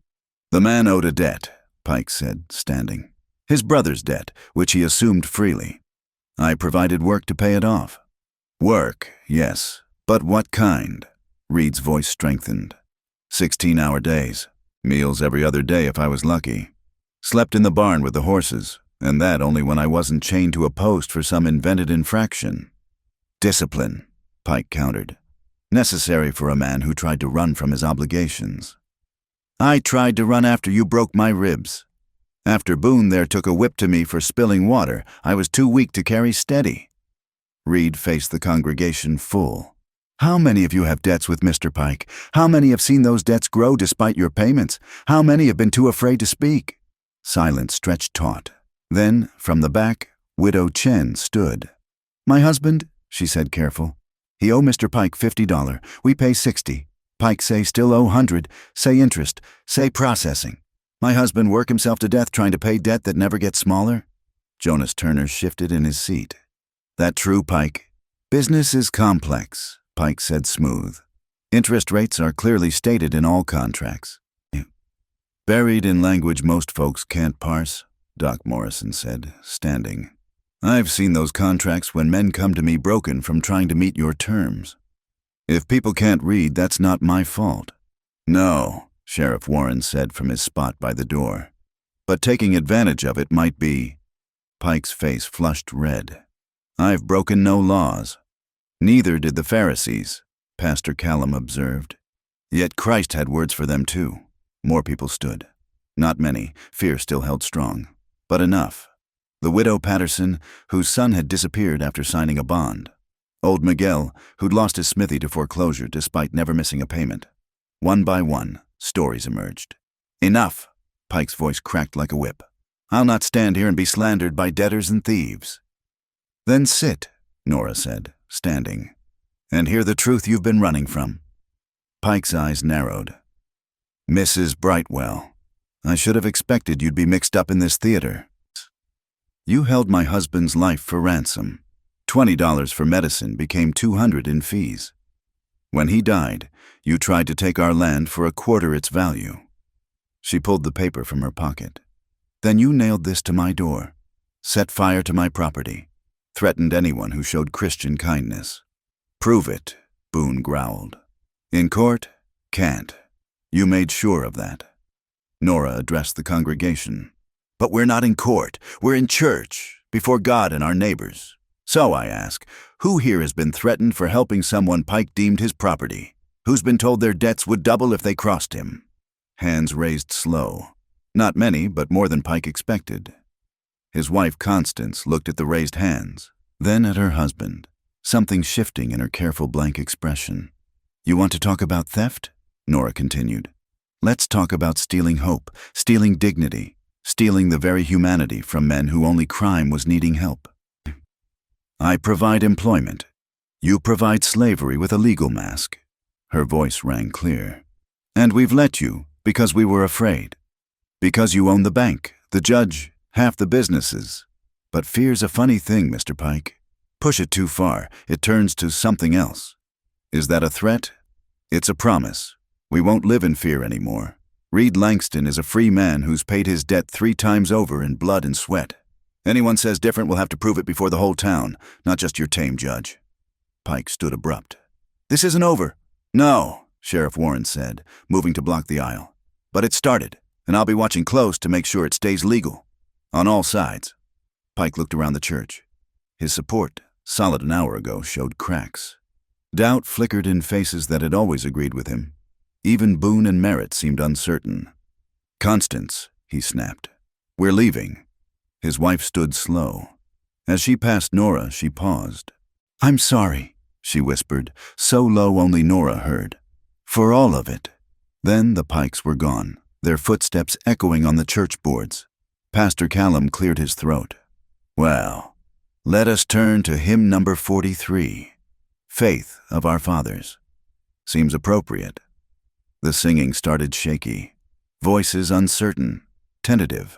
"The man owed a debt," Pike said, standing. "His brother's debt, which he assumed freely. I provided work to pay it off." "Work, yes, but what kind?" Reed's voice strengthened. 16-hour days, meals every other day if I was lucky. Slept in the barn with the horses, and that only when I wasn't chained to a post for some invented infraction. "Discipline," Pike countered. "Necessary for a man who tried to run from his obligations." "I tried to run after you broke my ribs. After Boone there took a whip to me for spilling water, I was too weak to carry steady." Reed faced the congregation full. "How many of you have debts with Mr. Pike? How many have seen those debts grow despite your payments? How many have been too afraid to speak?" Silence stretched taut. Then, from the back, Widow Chen stood. "My husband," she said careful. "He owe Mr. Pike $50. We pay 60. Pike say still owe 100. Say interest. Say processing. My husband work himself to death trying to pay debt that never gets smaller." Jonas Turner shifted in his seat. "That true, Pike?" "Business is complex," Pike said smooth. "Interest rates are clearly stated in all contracts." "Buried in language most folks can't parse," Doc Morrison said, standing. "I've seen those contracts when men come to me broken from trying to meet your terms. If people can't read, that's not my fault." "No," Sheriff Warren said from his spot by the door. "But taking advantage of it might be." Pike's face flushed red. "I've broken no laws." "Neither did the Pharisees," Pastor Callum observed. "Yet Christ had words for them too." More people stood. Not many, fear still held strong, but enough. The widow Patterson, whose son had disappeared after signing a bond. Old Miguel, who'd lost his smithy to foreclosure despite never missing a payment. One by one, stories emerged. "Enough!" Pike's voice cracked like a whip. "I'll not stand here and be slandered by debtors and thieves." "Then sit," Nora said, standing. "And hear the truth you've been running from." Pike's eyes narrowed. "Mrs. Brightwell, I should have expected you'd be mixed up in this theater. You held my husband's life for ransom. $20 for medicine became $200 in fees. When he died, you tried to take our land for a quarter its value." She pulled the paper from her pocket. "Then you nailed this to my door, set fire to my property, threatened anyone who showed Christian kindness." "Prove it," Boone growled. "In court? Can't. You made sure of that." Nora addressed the congregation. "But we're not in court. We're in church, before God and our neighbors. So I ask, who here has been threatened for helping someone Pike deemed his property? Who's been told their debts would double if they crossed him?" Hands raised slow. Not many, but more than Pike expected. His wife, Constance, looked at the raised hands, then at her husband, something shifting in her careful blank expression. "You want to talk about theft?" Nora continued. "Let's talk about stealing hope, stealing dignity, stealing the very humanity from men who only crime was needing help. I provide employment. You provide slavery with a legal mask." Her voice rang clear. "And we've let you because we were afraid. Because you own the bank, the judge, half the businesses. But fear's a funny thing, Mr. Pike. Push it too far, it turns to something else. Is that a threat? It's a promise. We won't live in fear anymore. Reed Langston is a free man who's paid his debt 3 times over in blood and sweat. Anyone says different will have to prove it before the whole town, not just your tame judge." Pike stood abrupt. "This isn't over." "No," Sheriff Warren said, moving to block the aisle. "But it started, and I'll be watching close to make sure it stays legal. On all sides." Pike looked around the church. His support, solid an hour ago, showed cracks. Doubt flickered in faces that had always agreed with him. Even Boone and Merritt seemed uncertain. "Constance," he snapped. "We're leaving." His wife stood slow. As she passed Nora, she paused. "I'm sorry," she whispered, so low only Nora heard. "For all of it." Then the Pikes were gone, their footsteps echoing on the church boards. Pastor Callum cleared his throat. "Well, let us turn to hymn number 43, Faith of Our Fathers. Seems appropriate." The singing started shaky, voices uncertain, tentative.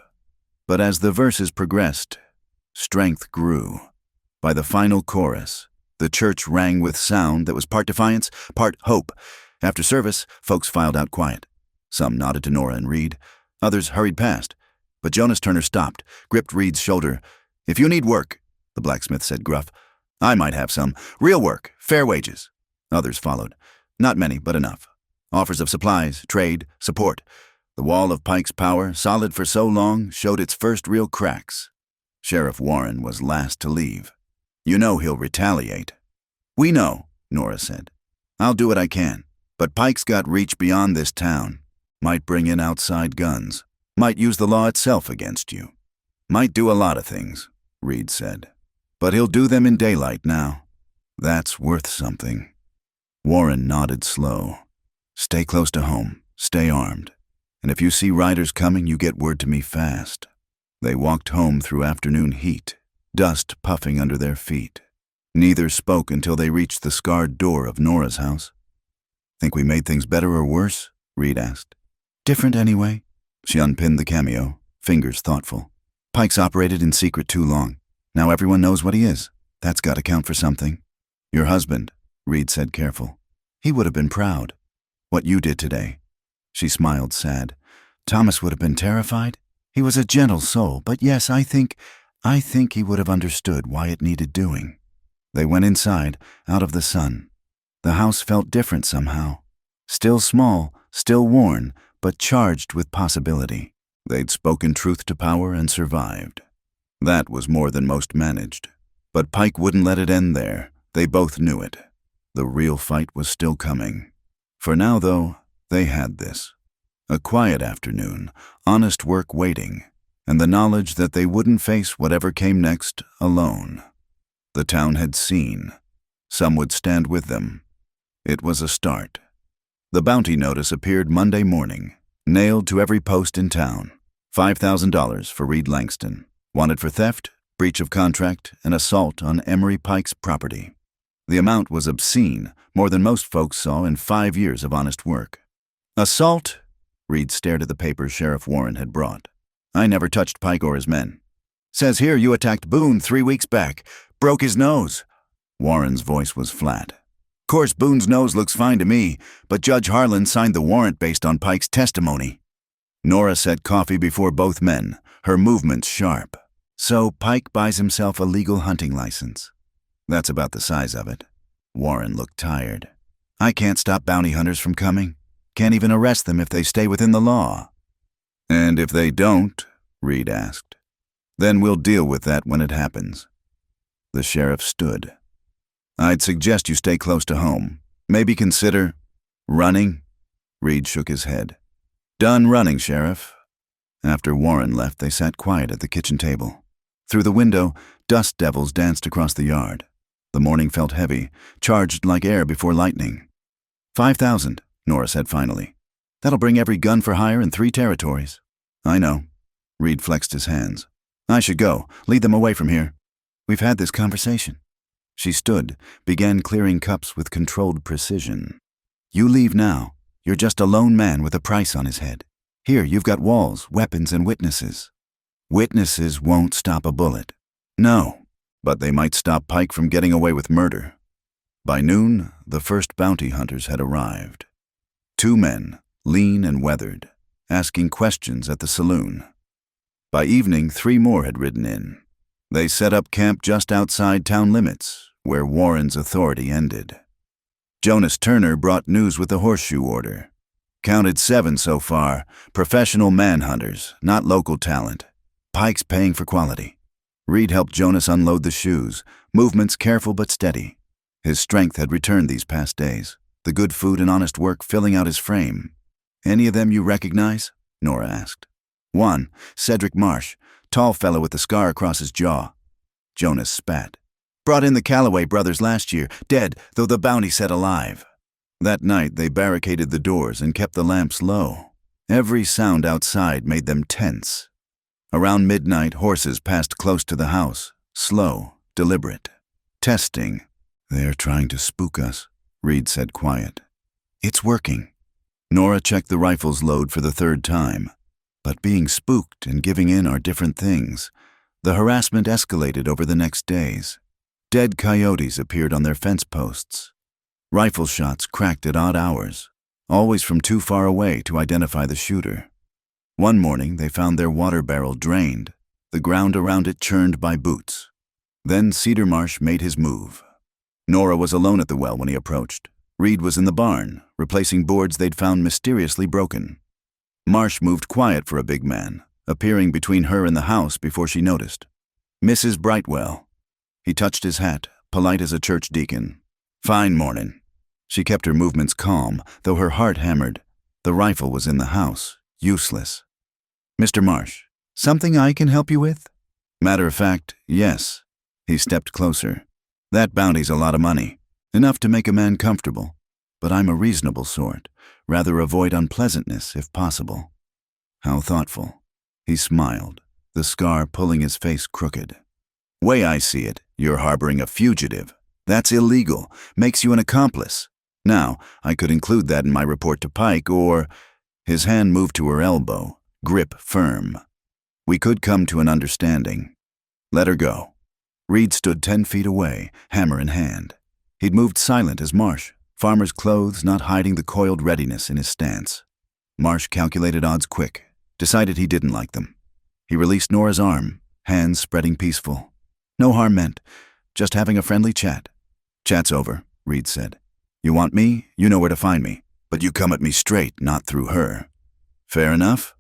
But as the verses progressed, strength grew. By the final chorus, the church rang with sound that was part defiance, part hope. After service, folks filed out quiet. Some nodded to Nora and Reed. Others hurried past. But Jonas Turner stopped, gripped Reed's shoulder. "If you need work," the blacksmith said gruff, "I might have some. Real work, fair wages." Others followed. Not many, but enough. Offers of supplies, trade, support. The wall of Pike's power, solid for so long, showed its first real cracks. Sheriff Warren was last to leave. "You know he'll retaliate." "We know," Nora said. "I'll do what I can. But Pike's got reach beyond this town. Might bring in outside guns. Might use the law itself against you. Might do a lot of things," Reed said. "But he'll do them in daylight now. That's worth something." Warren nodded slow. "Stay close to home. Stay armed. And if you see riders coming, you get word to me fast." They walked home through afternoon heat, dust puffing under their feet. Neither spoke until they reached the scarred door of Nora's house. "Think we made things better or worse?" Reed asked. "Different anyway." She unpinned the cameo, fingers thoughtful. "Pike's operated in secret too long. Now everyone knows what he is. That's got to count for something." "Your husband," Reed said careful. "He would have been proud. What you did today." She smiled sad. "Thomas would have been terrified. He was a gentle soul, but yes, I think he would have understood why it needed doing." They went inside, out of the sun. The house felt different somehow. Still small, still worn, but charged with possibility. They'd spoken truth to power and survived. That was more than most managed. But Pike wouldn't let it end there. They both knew it. The real fight was still coming. For now, though, they had this. A quiet afternoon, honest work waiting, and the knowledge that they wouldn't face whatever came next alone. The town had seen. Some would stand with them. It was a start. The bounty notice appeared Monday morning, nailed to every post in town. $5,000 for Reed Langston. Wanted for theft? breach of contract, and assault on Emery Pike's property. The amount was obscene, more than most folks saw in 5 years of honest work. Assault? Reed stared at the paper Sheriff Warren had brought. I never touched Pike or his men. Says here you attacked Boone 3 weeks back. Broke his nose. Warren's voice was flat. Course Boone's nose looks fine to me, but Judge Harlan signed the warrant based on Pike's testimony. Nora set coffee before both men, her movements sharp. So Pike buys himself a legal hunting license. That's about the size of it. Warren looked tired. I can't stop bounty hunters from coming. Can't even arrest them if they stay within the law. And if they don't, Reed asked, then we'll deal with that when it happens. The sheriff stood. I'd suggest you stay close to home. Maybe consider running. Reed shook his head. Done running, Sheriff. After Warren left, they sat quiet at the kitchen table. Through the window, dust devils danced across the yard. The morning felt heavy, charged like air before lightning. 5,000, Nora said finally. That'll bring every gun for hire in 3 territories. I know. Reed flexed his hands. I should go. Lead them away from here. We've had this conversation. She stood, began clearing cups with controlled precision. You leave now. You're just a lone man with a price on his head. Here, you've got walls, weapons, and witnesses. Witnesses won't stop a bullet. No, but they might stop Pike from getting away with murder. By noon, the first bounty hunters had arrived. 2 men, lean and weathered, asking questions at the saloon. By evening, 3 more had ridden in. They set up camp just outside town limits, where Warren's authority ended. Jonas Turner brought news with the horseshoe order. Counted 7 so far, professional manhunters, not local talent. Pike's paying for quality. Reed helped Jonas unload the shoes, movements careful but steady. His strength had returned these past days, the good food and honest work filling out his frame. Any of them you recognize? Nora asked. 1, Cedric Marsh, tall fellow with the scar across his jaw. Jonas spat. Brought in the Calloway brothers last year, dead, though the bounty said alive. That night they barricaded the doors and kept the lamps low. Every sound outside made them tense. Around midnight, horses passed close to the house, slow, deliberate. Testing. They're trying to spook us, Reed said quiet. It's working. Nora checked the rifle's load for the 3rd time. But being spooked and giving in are different things. The harassment escalated over the next days. Dead coyotes appeared on their fence posts. Rifle shots cracked at odd hours, always from too far away to identify the shooter. One morning, they found their water barrel drained, the ground around it churned by boots. Then Cedar Marsh made his move. Nora was alone at the well when he approached. Reed was in the barn, replacing boards they'd found mysteriously broken. Marsh moved quiet for a big man, appearing between her and the house before she noticed. Mrs. Brightwell. He touched his hat, polite as a church deacon. Fine morning. She kept her movements calm, though her heart hammered. The rifle was in the house, useless. Mr. Marsh, something I can help you with? Matter of fact, yes. He stepped closer. That bounty's a lot of money, enough to make a man comfortable. But I'm a reasonable sort, rather avoid unpleasantness if possible. How thoughtful. He smiled, the scar pulling his face crooked. Way I see it, you're harboring a fugitive. That's illegal, makes you an accomplice. Now, I could include that in my report to Pike, or... His hand moved to her elbow, grip firm. We could come to an understanding. Let her go. Reed stood 10 feet away, hammer in hand. He'd moved silent as Marsh, farmer's clothes not hiding the coiled readiness in his stance. Marsh calculated odds quick, decided he didn't like them. He released Nora's arm, hands spreading peaceful. No harm meant, just having a friendly chat. Chat's over, Reed said. You want me? You know where to find me. But you come at me straight, not through her. Fair enough?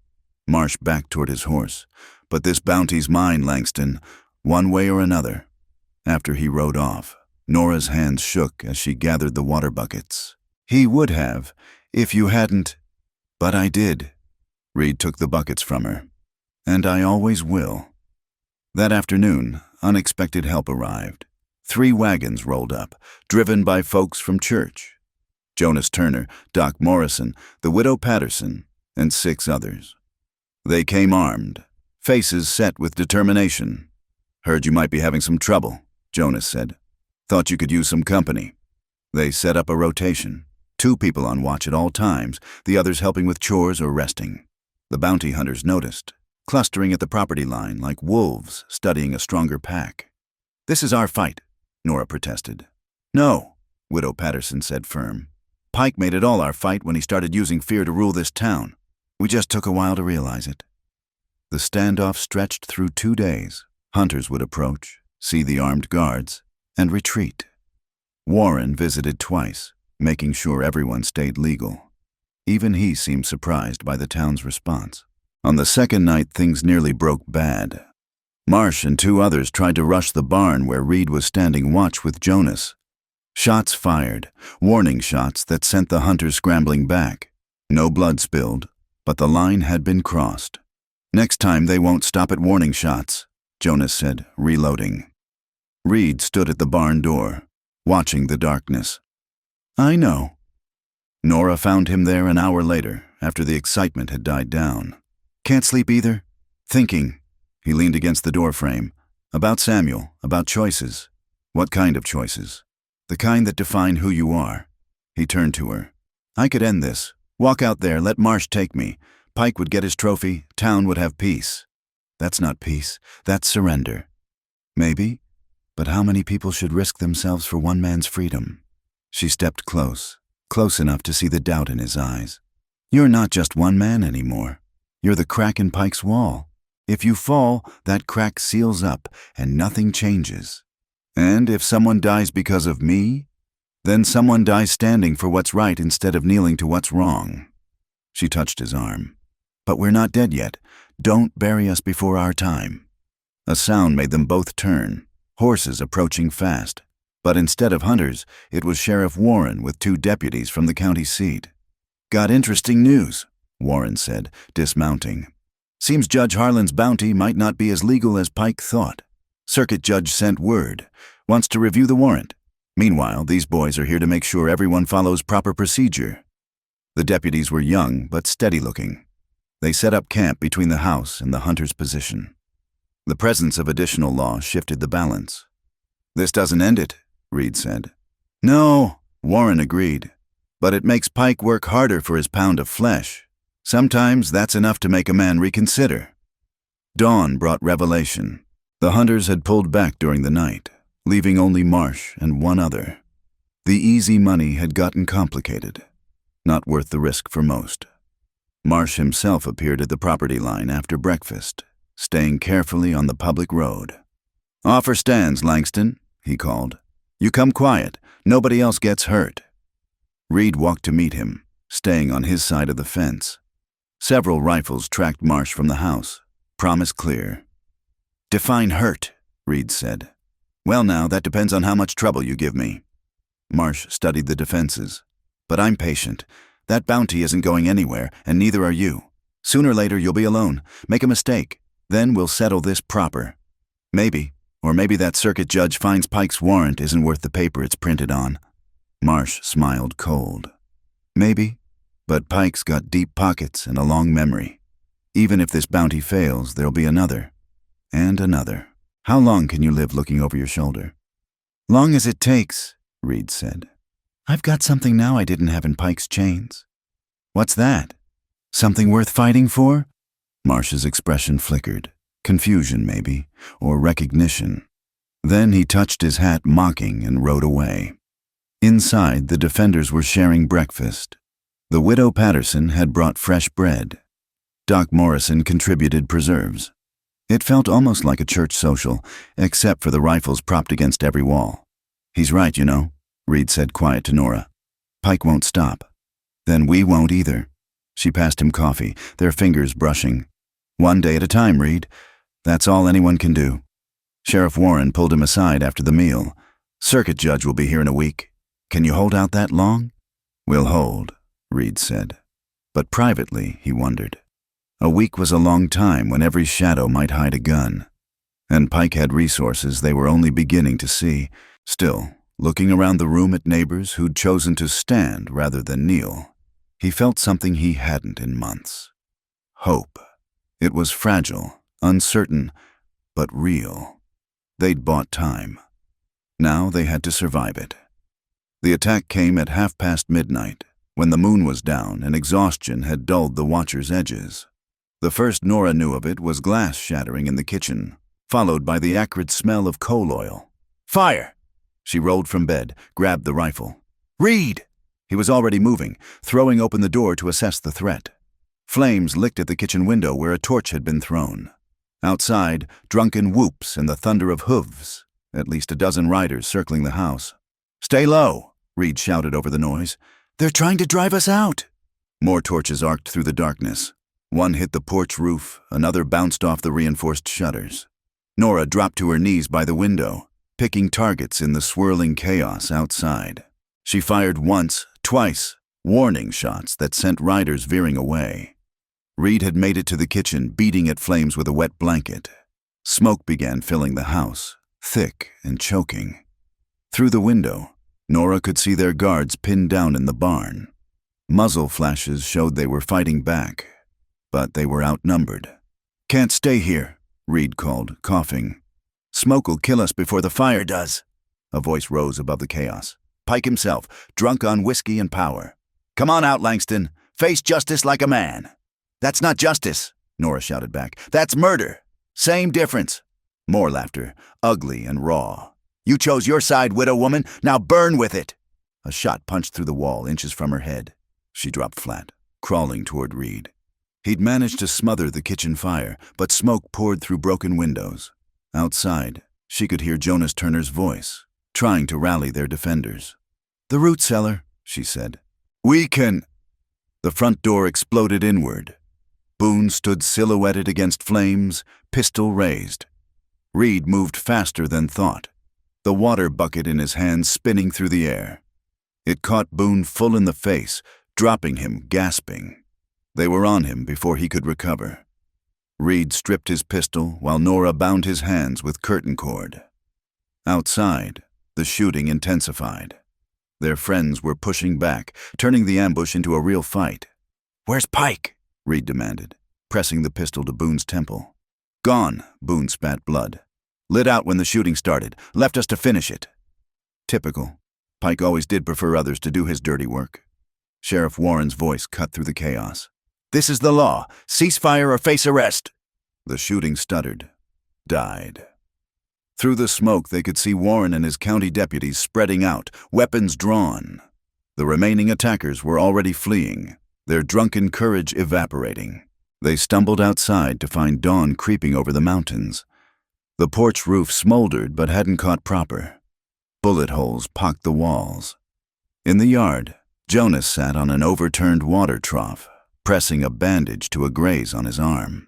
Marsh backed toward his horse. But this bounty's mine, Langston, one way or another. After he rode off, Nora's hands shook as she gathered the water buckets. He would have, if you hadn't. But I did. Reed took the buckets from her. And I always will. That afternoon, unexpected help arrived. 3 wagons rolled up, driven by folks from church. Jonas Turner, Doc Morrison, the widow Patterson, and 6 others. They came armed, faces set with determination. Heard you might be having some trouble, Jonas said. Thought you could use some company. They set up a rotation. 2 people on watch at all times, the others helping with chores or resting. The bounty hunters noticed, clustering at the property line like wolves studying a stronger pack. This is our fight, Nora protested. No, Widow Patterson said firm. Pike made it all our fight when he started using fear to rule this town. We just took a while to realize it. The standoff stretched through 2 days. Hunters would approach, see the armed guards, and retreat. Warren visited twice, making sure everyone stayed legal. Even he seemed surprised by the town's response. On the 2nd night, things nearly broke bad. Marsh and 2 others tried to rush the barn where Reed was standing watch with Jonas. Shots fired, warning shots that sent the hunters scrambling back. No blood spilled, but the line had been crossed. Next time they won't stop at warning shots, Jonas said, reloading. Reed stood at the barn door, watching the darkness. I know. Nora found him there an hour later, after the excitement had died down. Can't sleep either? Thinking. He leaned against the doorframe. About Samuel, about choices. What kind of choices? The kind that define who you are. He turned to her. I could end this. Walk out there, let Marsh take me. Pike would get his trophy, town would have peace. That's not peace, that's surrender. Maybe, but how many people should risk themselves for one man's freedom? She stepped close enough to see the doubt in his eyes. You're not just one man anymore. You're the crack in Pike's wall. If you fall, that crack seals up and nothing changes. And if someone dies because of me, then someone dies standing for what's right instead of kneeling to what's wrong. She touched his arm. But we're not dead yet. Don't bury us before our time. A sound made them both turn, horses approaching fast. But instead of hunters, it was Sheriff Warren with 2 deputies from the county seat. Got interesting news, Warren said, dismounting. Seems Judge Harlan's bounty might not be as legal as Pike thought. Circuit Judge sent word. Wants to review the warrant. Meanwhile, these boys are here to make sure everyone follows proper procedure. The deputies were young but steady-looking. They set up camp between the house and the hunter's position. The presence of additional law shifted the balance. This doesn't end it, Reed said. No, Warren agreed. But it makes Pike work harder for his pound of flesh. Sometimes that's enough to make a man reconsider. Dawn brought revelation. The hunters had pulled back during the night, leaving only Marsh and 1 other. The easy money had gotten complicated. Not worth the risk for most. Marsh himself appeared at the property line after breakfast, staying carefully on the public road. Offer stands, Langston, he called. You come quiet. Nobody else gets hurt. Reed walked to meet him, staying on his side of the fence. Several rifles tracked Marsh from the house. Promise clear. Define hurt, Reed said. Well now, that depends on how much trouble you give me. Marsh studied the defenses. But I'm patient. That bounty isn't going anywhere, and neither are you. Sooner or later you'll be alone. Make a mistake. Then we'll settle this proper. Maybe, or maybe that circuit judge finds Pike's warrant isn't worth the paper it's printed on. Marsh smiled cold. Maybe, but Pike's got deep pockets and a long memory. Even if this bounty fails, there'll be another. And another. How long can you live looking over your shoulder? Long as it takes, Reed said. I've got something now I didn't have in Pike's chains. What's that? Something worth fighting for? Marsh's expression flickered. Confusion, maybe, or recognition. Then he touched his hat, mocking, and rode away. Inside, the defenders were sharing breakfast. The Widow Patterson had brought fresh bread. Doc Morrison contributed preserves. It felt almost like a church social, except for the rifles propped against every wall. He's right, you know, Reed said quiet to Nora. Pike won't stop. Then we won't either. She passed him coffee, their fingers brushing. One day at a time, Reed. That's all anyone can do. Sheriff Warren pulled him aside after the meal. Circuit judge will be here in a week. Can you hold out that long? We'll hold, Reed said. But privately, he wondered. A week was a long time when every shadow might hide a gun. And Pike had resources they were only beginning to see. Still, looking around the room at neighbors who'd chosen to stand rather than kneel, he felt something he hadn't in months. Hope. It was fragile, uncertain, but real. They'd bought time. Now they had to survive it. The attack came at midnight, when the moon was down and exhaustion had dulled the watchers' edges. The first Nora knew of it was glass shattering in the kitchen, followed by the acrid smell of coal oil. "Fire!" She rolled from bed, grabbed the rifle. "Reed!" He was already moving, throwing open the door to assess the threat. Flames licked at the kitchen window where a torch had been thrown. Outside, drunken whoops and the thunder of hooves, at least a dozen riders circling the house. "Stay low," Reed shouted over the noise. "They're trying to drive us out." More torches arced through the darkness. One hit the porch roof, another bounced off the reinforced shutters. Nora dropped to her knees by the window, picking targets in the swirling chaos outside. She fired once, twice, warning shots that sent riders veering away. Reed had made it to the kitchen, beating at flames with a wet blanket. Smoke began filling the house, thick and choking. Through the window, Nora could see their guards pinned down in the barn. Muzzle flashes showed they were fighting back, but they were outnumbered. "Can't stay here," Reed called, coughing. "Smoke'll kill us before the fire does." A voice rose above the chaos. Pike himself, drunk on whiskey and power. "Come on out, Langston. Face justice like a man." "That's not justice," Nora shouted back. "That's murder. Same difference." More laughter, ugly and raw. "You chose your side, widow woman. Now burn with it." A shot punched through the wall, inches from her head. She dropped flat, crawling toward Reed. He'd managed to smother the kitchen fire, but smoke poured through broken windows. Outside, she could hear Jonas Turner's voice, trying to rally their defenders. "The root cellar," she said. "We can—" The front door exploded inward. Boone stood silhouetted against flames, pistol raised. Reed moved faster than thought, the water bucket in his hand spinning through the air. It caught Boone full in the face, dropping him, gasping. They were on him before he could recover. Reed stripped his pistol while Nora bound his hands with curtain cord. Outside, the shooting intensified. Their friends were pushing back, turning the ambush into a real fight. "Where's Pike?" Reed demanded, pressing the pistol to Boone's temple. "Gone," Boone spat blood. "Lit out when the shooting started, left us to finish it." Typical. Pike always did prefer others to do his dirty work. Sheriff Warren's voice cut through the chaos. "This is the law. Ceasefire or face arrest." The shooting stuttered, died. Through the smoke, they could see Warren and his county deputies spreading out, weapons drawn. The remaining attackers were already fleeing, their drunken courage evaporating. They stumbled outside to find dawn creeping over the mountains. The porch roof smoldered but hadn't caught proper. Bullet holes pocked the walls. In the yard, Jonas sat on an overturned water trough, pressing a bandage to a graze on his arm.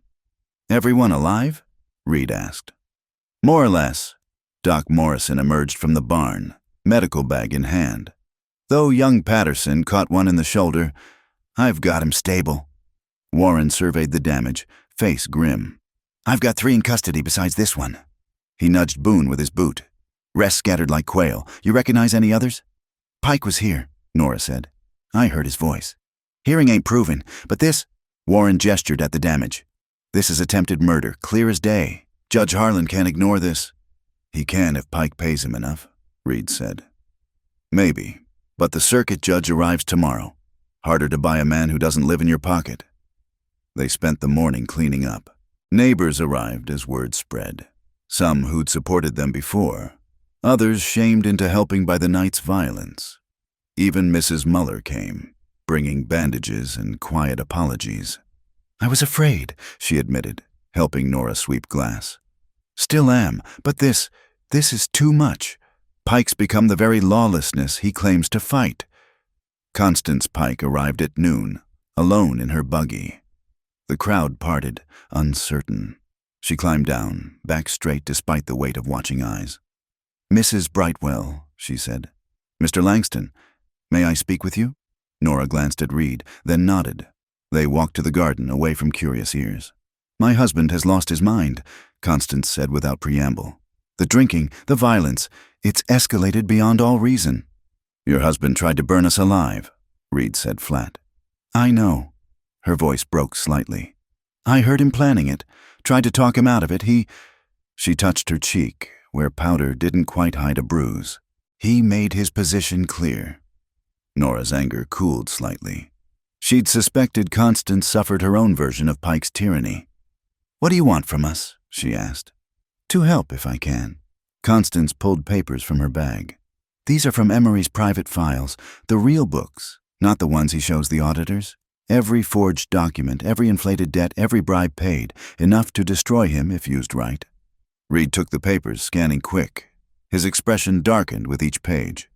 "Everyone alive?" Reed asked. "More or less." Doc Morrison emerged from the barn, medical bag in hand. "Though young Patterson caught one in the shoulder, I've got him stable." Warren surveyed the damage, face grim. "I've got 3 in custody besides this one." He nudged Boone with his boot. "Rest scattered like quail. You recognize any others?" "Pike was here," Nora said. "I heard his voice. Hearing ain't proven, but this—" Warren gestured at the damage. "This is attempted murder, clear as day. Judge Harlan can't ignore this." "He can if Pike pays him enough," Reed said. "Maybe, but the circuit judge arrives tomorrow. Harder to buy a man who doesn't live in your pocket." They spent the morning cleaning up. Neighbors arrived as word spread. Some who'd supported them before, others shamed into helping by the night's violence. Even Mrs. Muller came, bringing bandages and quiet apologies. "I was afraid," she admitted, helping Nora sweep glass. "Still am, but this is too much. Pike's become the very lawlessness he claims to fight." Constance Pike arrived at noon, alone in her buggy. The crowd parted, uncertain. She climbed down, back straight despite the weight of watching eyes. "Mrs. Brightwell," she said. "Mr. Langston, may I speak with you?" Nora glanced at Reed, then nodded. They walked to the garden, away from curious ears. "My husband has lost his mind," Constance said without preamble. "The drinking, the violence, it's escalated beyond all reason." "Your husband tried to burn us alive," Reed said flat. "I know." Her voice broke slightly. "I heard him planning it, tried to talk him out of it. She touched her cheek, where powder didn't quite hide a bruise. He made his position clear. Nora's anger cooled slightly. She'd suspected Constance suffered her own version of Pike's tyranny. "What do you want from us?" she asked. "To help, if I can." Constance pulled papers from her bag. "These are from Emery's private files, the real books, not the ones he shows the auditors. Every forged document, every inflated debt, every bribe paid, enough to destroy him if used right." Reed took the papers, scanning quick. His expression darkened with each page.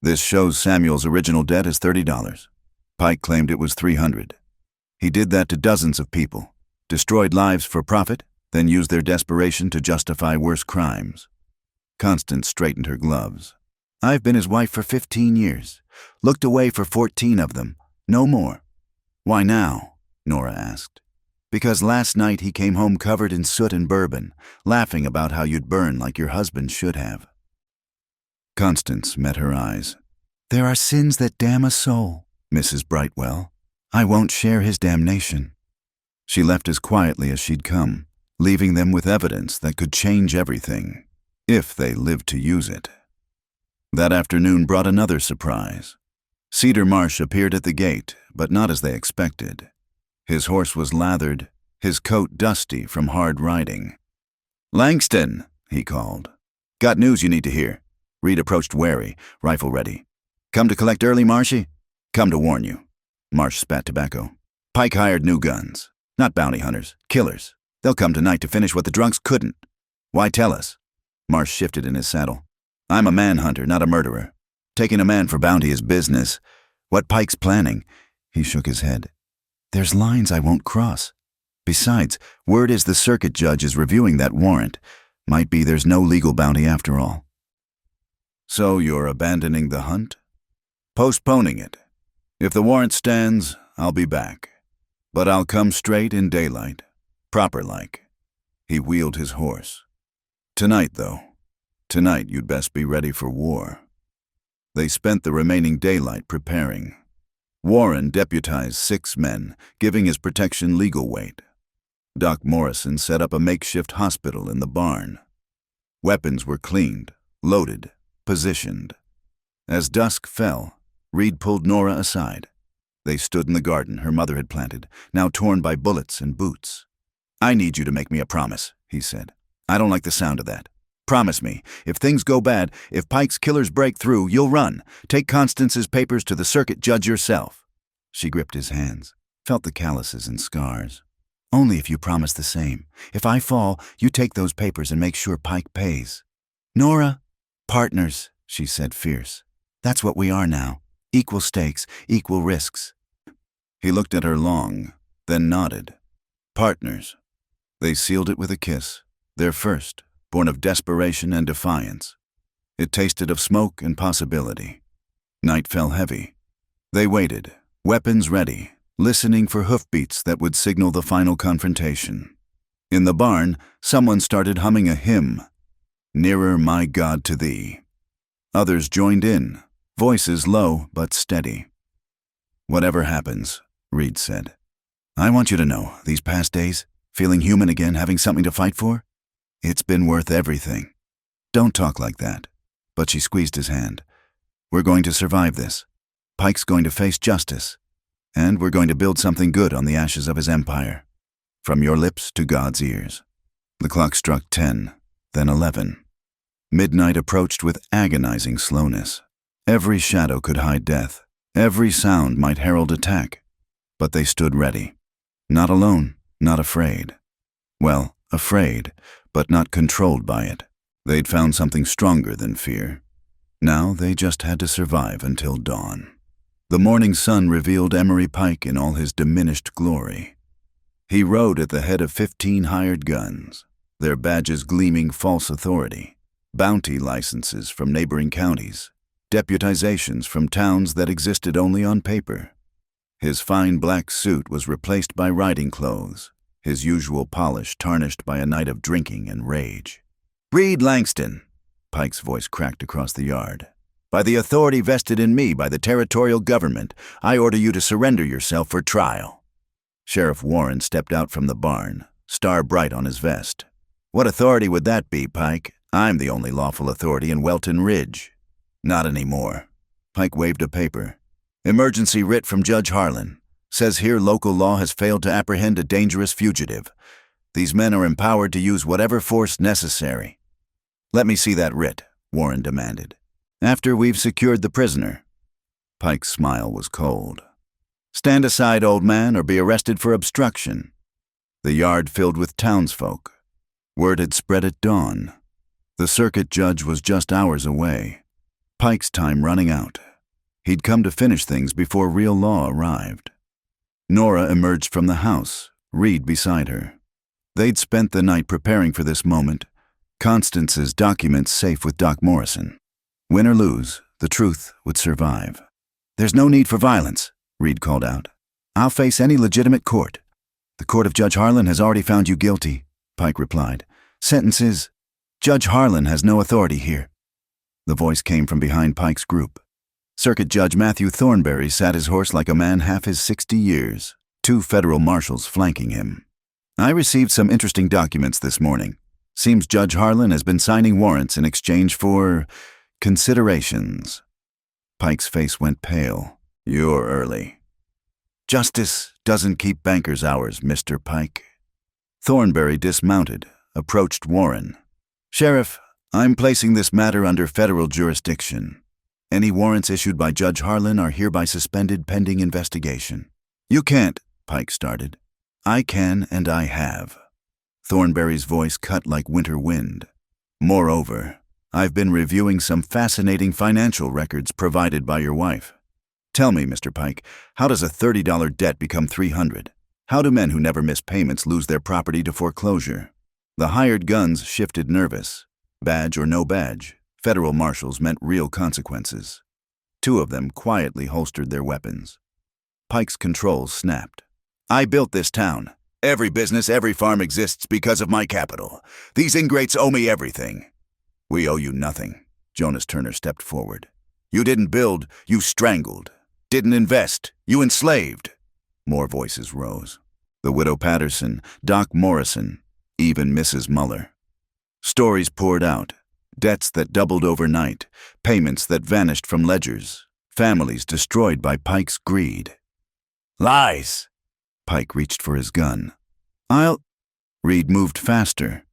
"This shows Samuel's original debt is $30. Pike claimed it was $300. He did that to dozens of people, destroyed lives for profit, then used their desperation to justify worse crimes." Constance straightened her gloves. "I've been his wife for 15 years, looked away for 14 of them, no more." "Why now?" Nora asked. "Because last night he came home covered in soot and bourbon, laughing about how you'd burn like your husband should have." Constance met her eyes. "There are sins that damn a soul, Mrs. Brightwell. I won't share his damnation." She left as quietly as she'd come, leaving them with evidence that could change everything, if they lived to use it. That afternoon brought another surprise. Cedar Marsh appeared at the gate, but not as they expected. His horse was lathered, his coat dusty from hard riding. "Langston," he called. "Got news you need to hear." Reed approached wary, rifle ready. "Come to collect early, Marshy?" "Come to warn you." Marsh spat tobacco. "Pike hired new guns. Not bounty hunters, killers. They'll come tonight to finish what the drunks couldn't." "Why tell us?" Marsh shifted in his saddle. "I'm a manhunter, not a murderer. Taking a man for bounty is business. What Pike's planning—" He shook his head. "There's lines I won't cross. Besides, word is the circuit judge is reviewing that warrant. Might be there's no legal bounty after all." "So you're abandoning the hunt?" "Postponing it. If the warrant stands, I'll be back. But I'll come straight in daylight, proper-like." He wheeled his horse. "Tonight, though. Tonight you'd best be ready for war." They spent the remaining daylight preparing. Warren deputized 6 men, giving his protection legal weight. Doc Morrison set up a makeshift hospital in the barn. Weapons were cleaned, loaded, positioned. As dusk fell, Reed pulled Nora aside. They stood in the garden her mother had planted, now torn by bullets and boots. "I need you to make me a promise," he said. "I don't like the sound of that. Promise me, if things go bad, if Pike's killers break through, you'll run. Take Constance's papers to the circuit judge yourself." She gripped his hands, felt the calluses and scars. "Only if you promise the same. If I fall, you take those papers and make sure Pike pays." "Nora." "Partners," she said, fierce. "That's what we are now. Equal stakes, equal risks." He looked at her long, then nodded. Partners. They sealed it with a kiss, their first, born of desperation and defiance. It tasted of smoke and possibility. Night fell heavy. They waited, weapons ready, listening for hoofbeats that would signal the final confrontation. In the barn, someone started humming a hymn, "Nearer, my God, to Thee." Others joined in, voices low but steady. "Whatever happens," Reed said, "I want you to know, these past days, feeling human again, having something to fight for, it's been worth everything. Don't talk like that." But she squeezed his hand. "We're going to survive this. Pike's going to face justice. And we're going to build something good on the ashes of his empire. From your lips to God's ears." The clock struck 10, then 11. Midnight approached with agonizing slowness. Every shadow could hide death. Every sound might herald attack. But they stood ready. Not alone, not afraid. Well, afraid, but not controlled by it. They'd found something stronger than fear. Now they just had to survive until dawn. The morning sun revealed Emery Pike in all his diminished glory. He rode at the head of 15 hired guns, their badges gleaming false authority, bounty licenses from neighboring counties, deputizations from towns that existed only on paper. His fine black suit was replaced by riding clothes, his usual polish tarnished by a night of drinking and rage. "Reed Langston," Pike's voice cracked across the yard. "By the authority vested in me by the territorial government, I order you to surrender yourself for trial." Sheriff Warren stepped out from the barn, star bright on his vest. "What authority would that be, Pike?" I'm the only lawful authority in Welton Ridge. Not anymore. Pike waved a paper. Emergency writ from Judge Harlan. Says here local law has failed to apprehend a dangerous fugitive. These men are empowered to use whatever force necessary. Let me see that writ, Warren demanded. After we've secured the prisoner. Pike's smile was cold. Stand aside, old man, or be arrested for obstruction. The yard filled with townsfolk. Word had spread at dawn. The circuit judge was just hours away. Pike's time running out. He'd come to finish things before real law arrived. Nora emerged from the house, Reed beside her. They'd spent the night preparing for this moment. Constance's documents safe with Doc Morrison. Win or lose, the truth would survive. There's no need for violence, Reed called out. I'll face any legitimate court. The court of Judge Harlan has already found you guilty, Pike replied. Sentence is, Judge Harlan has no authority here. The voice came from behind Pike's group. Circuit Judge Matthew Thornberry sat his horse like a man half his 60 years, 2 federal marshals flanking him. I received some interesting documents this morning. Seems Judge Harlan has been signing warrants in exchange for considerations. Pike's face went pale. You're early. Justice doesn't keep banker's hours, Mr. Pike. Thornberry dismounted, approached Warren. Sheriff, I'm placing this matter under federal jurisdiction. Any warrants issued by Judge Harlan are hereby suspended pending investigation. You can't, Pike started. I can and I have. Thornberry's voice cut like winter wind. Moreover, I've been reviewing some fascinating financial records provided by your wife. Tell me, Mr. Pike, how does a $30 debt become $300? How do men who never miss payments lose their property to foreclosure? The hired guns shifted nervous. Badge or no badge, federal marshals meant real consequences. 2 of them quietly holstered their weapons. Pike's controls snapped. I built this town. Every business, every farm exists because of my capital. These ingrates owe me everything. We owe you nothing. Jonas Turner stepped forward. You didn't build, you strangled. Didn't invest, you enslaved. More voices rose. The widow Patterson, Doc Morrison, even Mrs. Muller. Stories poured out. Debts that doubled overnight, payments that vanished from ledgers, families destroyed by Pike's greed. Lies! Pike reached for his gun. Reed moved faster.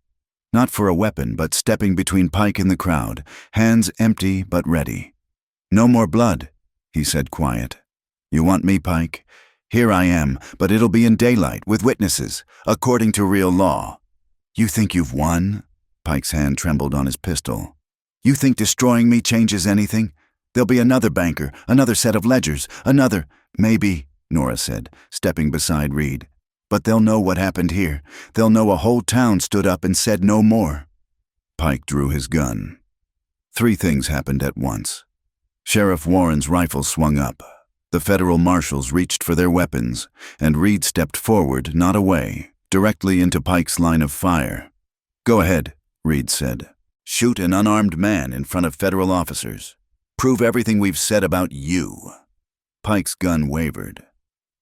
Not for a weapon, but stepping between Pike and the crowd, hands empty but ready. No more blood, he said quiet. You want me, Pike? Here I am, but it'll be in daylight, with witnesses, according to real law. You think you've won? Pike's hand trembled on his pistol. You think destroying me changes anything? There'll be another banker, another set of ledgers, another... Maybe, Nora said, stepping beside Reed. But they'll know what happened here. They'll know a whole town stood up and said no more. Pike drew his gun. 3 things happened at once. Sheriff Warren's rifle swung up. The federal marshals reached for their weapons, and Reed stepped forward, not away, directly into Pike's line of fire. Go ahead, Reed said. Shoot an unarmed man in front of federal officers. Prove everything we've said about you. Pike's gun wavered.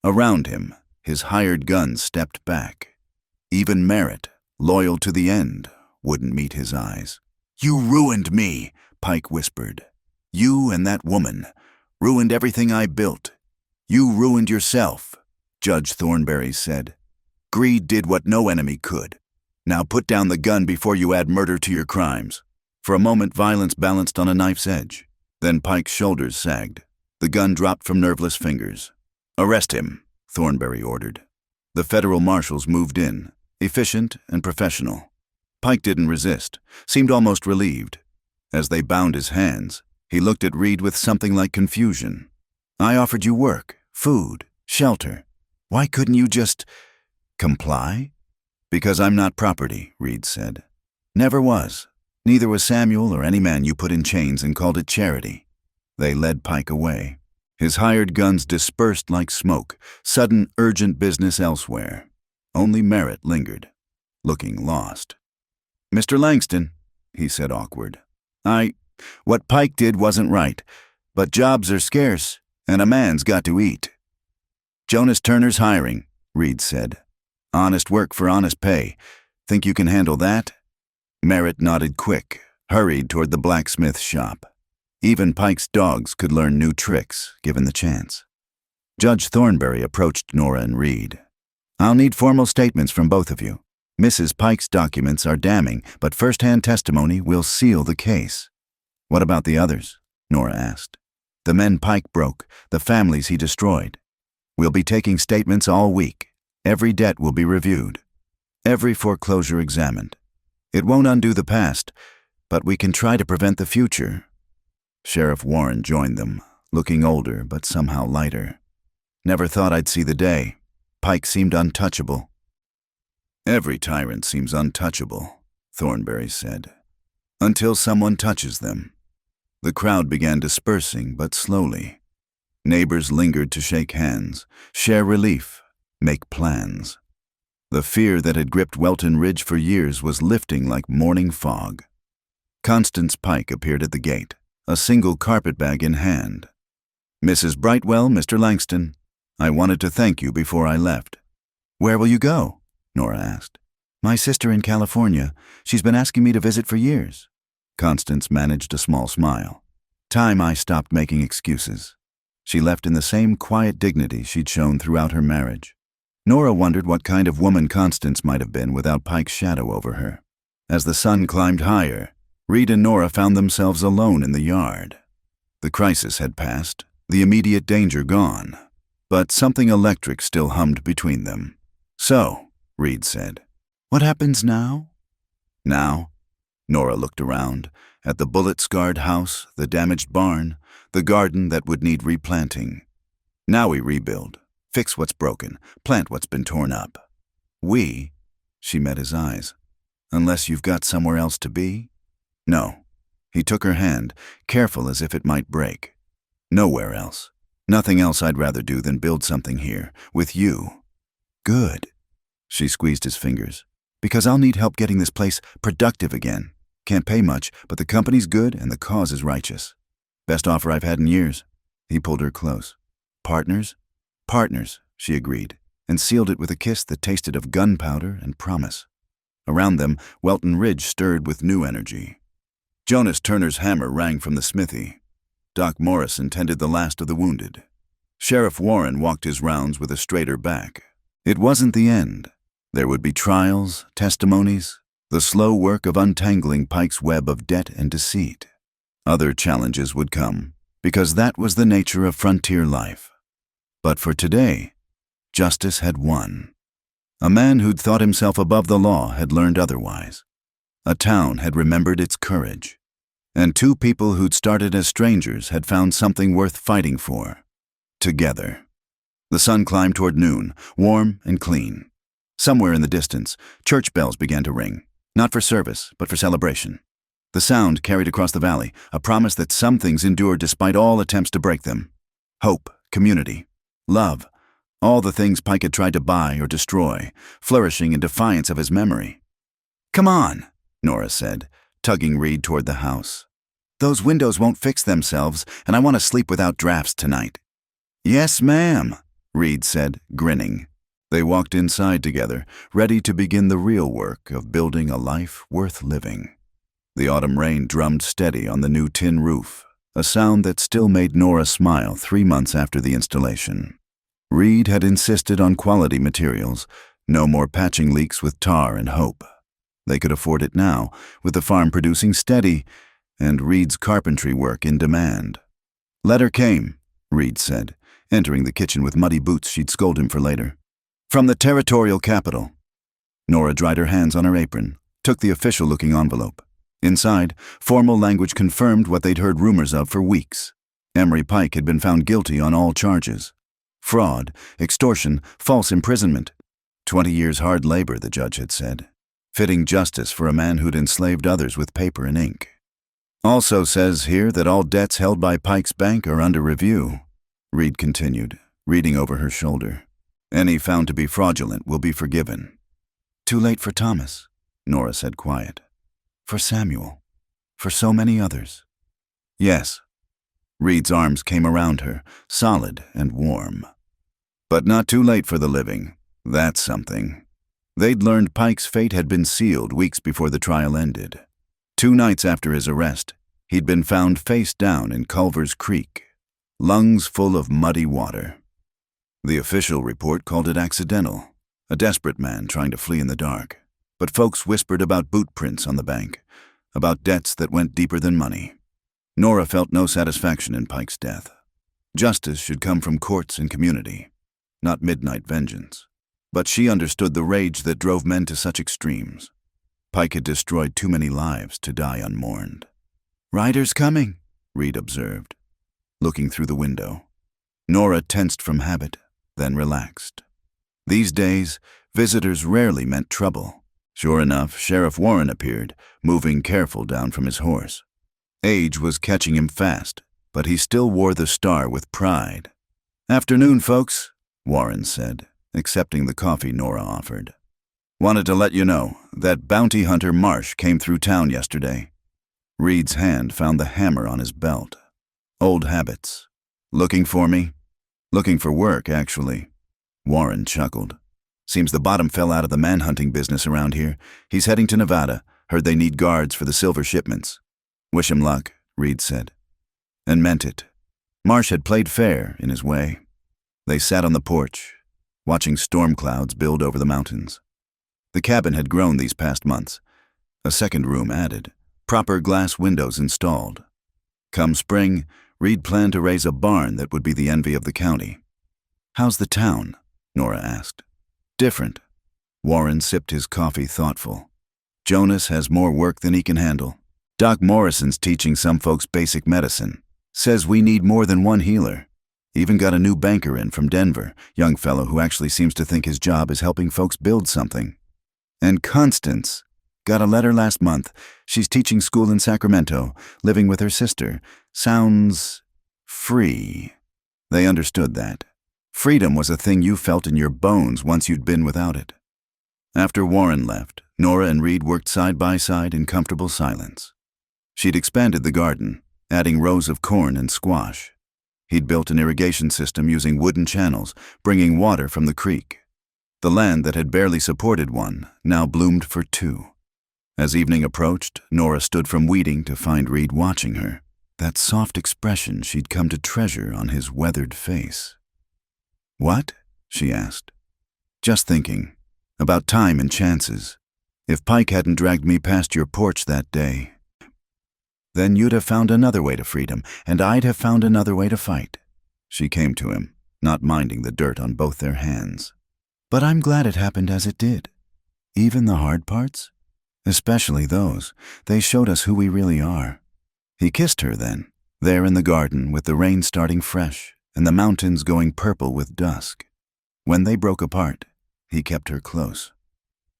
Around him, his hired guns stepped back. Even Merritt, loyal to the end, wouldn't meet his eyes. You ruined me, Pike whispered. You and that woman ruined everything I built. You ruined yourself, Judge Thornberry said. Greed did what no enemy could. Now put down the gun before you add murder to your crimes. For a moment, violence balanced on a knife's edge. Then Pike's shoulders sagged. The gun dropped from nerveless fingers. Arrest him, Thornberry ordered. The federal marshals moved in, efficient and professional. Pike didn't resist, seemed almost relieved. As they bound his hands, he looked at Reed with something like confusion. I offered you work, food, shelter. Why couldn't you just comply? Because I'm not property, Reed said. Never was. Neither was Samuel or any man you put in chains and called it charity. They led Pike away. His hired guns dispersed like smoke, sudden urgent business elsewhere. Only Merritt lingered, looking lost. Mr. Langston, he said awkward. What Pike did wasn't right, but jobs are scarce, and a man's got to eat. Jonas Turner's hiring, Reed said. Honest work for honest pay. Think you can handle that? Merritt nodded quick, hurried toward the blacksmith shop. Even Pike's dogs could learn new tricks, given the chance. Judge Thornberry approached Nora and Reed. "I'll need formal statements from both of you. Mrs. Pike's documents are damning, but first-hand testimony will seal the case." "What about the others?" Nora asked. "The men Pike broke, the families he destroyed. We'll be taking statements all week. Every debt will be reviewed. Every foreclosure examined. It won't undo the past, but we can try to prevent the future." Sheriff Warren joined them, looking older but somehow lighter. "Never thought I'd see the day. Pike seemed untouchable." "Every tyrant seems untouchable," Thornberry said, "until someone touches them." The crowd began dispersing, but slowly. Neighbors lingered to shake hands, share relief, make plans. The fear that had gripped Welton Ridge for years was lifting like morning fog. Constance Pike appeared at the gate, a single carpetbag in hand. "Mrs. Brightwell, Mr. Langston, I wanted to thank you before I left." "Where will you go?" Nora asked. "My sister in California. She's been asking me to visit for years." Constance managed a small smile. "Time I stopped making excuses." She left in the same quiet dignity she'd shown throughout her marriage. Nora wondered what kind of woman Constance might have been without Pike's shadow over her. As the sun climbed higher, Reed and Nora found themselves alone in the yard. The crisis had passed, the immediate danger gone, but something electric still hummed between them. "So," Reed said, "what happens now?" "Now?" Nora looked around, at the bullet-scarred house, the damaged barn, the garden that would need replanting. "Now we rebuild, fix what's broken, plant what's been torn up." "We?" She met his eyes. "Unless you've got somewhere else to be?" "No." He took her hand, careful as if it might break. "Nowhere else. Nothing else I'd rather do than build something here, with you." "Good." She squeezed his fingers. "Because I'll need help getting this place productive again. Can't pay much, but the company's good and the cause is righteous. Best offer I've had in years." He pulled her close. "Partners?" "Partners," she agreed, and sealed it with a kiss that tasted of gunpowder and promise. Around them, Welton Ridge stirred with new energy. Jonas Turner's hammer rang from the smithy. Doc Morrison tended the last of the wounded. Sheriff Warren walked his rounds with a straighter back. It wasn't the end. There would be trials, testimonies, the slow work of untangling Pike's web of debt and deceit. Other challenges would come, because that was the nature of frontier life. But for today, justice had won. A man who'd thought himself above the law had learned otherwise. A town had remembered its courage. And two people who'd started as strangers had found something worth fighting for. Together. The sun climbed toward noon, warm and clean. Somewhere in the distance, church bells began to ring, not for service, but for celebration. The sound carried across the valley, a promise that some things endured despite all attempts to break them. Hope, community, love, all the things Pike had tried to buy or destroy, flourishing in defiance of his memory. "Come on," Nora said, tugging Reed toward the house. "Those windows won't fix themselves, and I want to sleep without drafts tonight." "Yes, ma'am," Reed said, grinning. They walked inside together, ready to begin the real work of building a life worth living. The autumn rain drummed steady on the new tin roof, a sound that still made Nora smile 3 months after the installation. Reed had insisted on quality materials, no more patching leaks with tar and hope. They could afford it now, with the farm producing steady and Reed's carpentry work in demand. "Letter came," Reed said, entering the kitchen with muddy boots she'd scold him for later. "From the territorial capital." Nora dried her hands on her apron, took the official-looking envelope. Inside, formal language confirmed what they'd heard rumors of for weeks. Emery Pike had been found guilty on all charges. Fraud, extortion, false imprisonment. 20 years hard labor, the judge had said. Fitting justice for a man who'd enslaved others with paper and ink. "Also says here that all debts held by Pike's bank are under review," Reed continued, reading over her shoulder. "Any found to be fraudulent will be forgiven." "Too late for Thomas," Nora said quiet. "For Samuel. For so many others." "Yes." Reed's arms came around her, solid and warm. "But not too late for the living. That's something." They'd learned Pike's fate had been sealed weeks before the trial ended. 2 nights after his arrest, he'd been found face down in Culver's Creek, lungs full of muddy water. The official report called it accidental, a desperate man trying to flee in the dark. But folks whispered about boot prints on the bank, about debts that went deeper than money. Nora felt no satisfaction in Pike's death. Justice should come from courts and community, not midnight vengeance. But she understood the rage that drove men to such extremes. Pike had destroyed too many lives to die unmourned. "Ryder's coming," Reed observed, looking through the window. Nora tensed from habit, then relaxed. These days, visitors rarely meant trouble. Sure enough, Sheriff Warren appeared, moving careful down from his horse. Age was catching him fast, but he still wore the star with pride. "Afternoon, folks," Warren said, accepting the coffee Nora offered. "Wanted to let you know that bounty hunter Marsh came through town yesterday." Reed's hand found the hammer on his belt. "Old habits. Looking for me?" "Looking for work, actually." Warren chuckled. "Seems the bottom fell out of the manhunting business around here. He's heading to Nevada. Heard they need guards for the silver shipments." "Wish him luck," Reed said. And meant it. Marsh had played fair in his way. They sat on the porch, watching storm clouds build over the mountains. The cabin had grown these past months. A second room added, proper glass windows installed. Come spring, Reed planned to raise a barn that would be the envy of the county. "How's the town?" Nora asked. "Different." Warren sipped his coffee thoughtful. "Jonas has more work than he can handle. Doc Morrison's teaching some folks basic medicine. Says we need more than one healer. Even got a new banker in from Denver, young fellow who actually seems to think his job is helping folks build something. And Constance. Got a letter last month. She's teaching school in Sacramento, living with her sister. Sounds free." They understood that. Freedom was a thing you felt in your bones once you'd been without it. After Warren left, Nora and Reed worked side by side in comfortable silence. She'd expanded the garden, adding rows of corn and squash. He'd built an irrigation system using wooden channels, bringing water from the creek. The land that had barely supported one now bloomed for 2. As evening approached, Nora stood from weeding to find Reed watching her, that soft expression she'd come to treasure on his weathered face. "What?" she asked. "Just thinking. About time and chances. If Pike hadn't dragged me past your porch that day, then you'd have found another way to freedom, and I'd have found another way to fight." She came to him, not minding the dirt on both their hands. "But I'm glad it happened as it did. Even the hard parts? Especially those. They showed us who we really are." He kissed her then, there in the garden with the rain starting fresh and the mountains going purple with dusk. When they broke apart, he kept her close.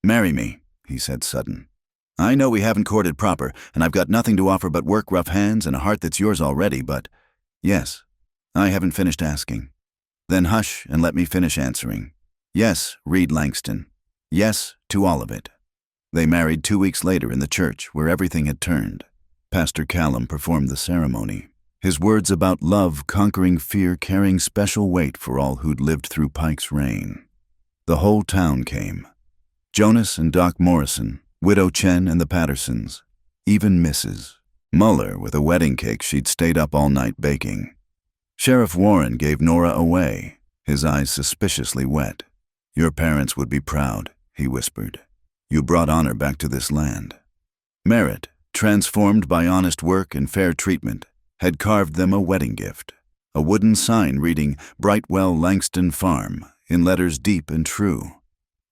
"Marry me," he said sudden. "I know we haven't courted proper, and I've got nothing to offer but work, rough hands, and a heart that's yours already, but yes, I haven't finished asking." "Then hush and let me finish answering. Yes, Reed Langston. Yes to all of it." They married 2 weeks later in the church where everything had turned. Pastor Callum performed the ceremony, his words about love conquering fear carrying special weight for all who'd lived through Pike's reign. The whole town came. Jonas and Doc Morrison, Widow Chen and the Pattersons, even Mrs. Muller with a wedding cake she'd stayed up all night baking. Sheriff Warren gave Nora away, his eyes suspiciously wet. "Your parents would be proud," he whispered. "You brought honor back to this land." Merit, transformed by honest work and fair treatment, had carved them a wedding gift, a wooden sign reading Brightwell Langston Farm in letters deep and true.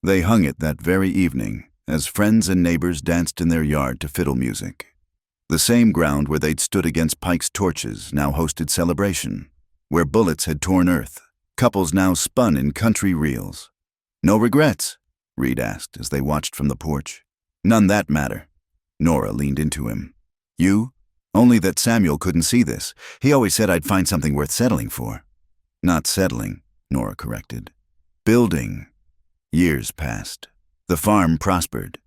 They hung it that very evening as friends and neighbors danced in their yard to fiddle music. The same ground where they'd stood against Pike's torches now hosted celebration, where bullets had torn earth, couples now spun in country reels. "No regrets?" Reed asked as they watched from the porch. "None that matter." Nora leaned into him. "You? Only that Samuel couldn't see this. He always said I'd find something worth settling for." "Not settling," Nora corrected. "Building." Years passed. The farm prospered.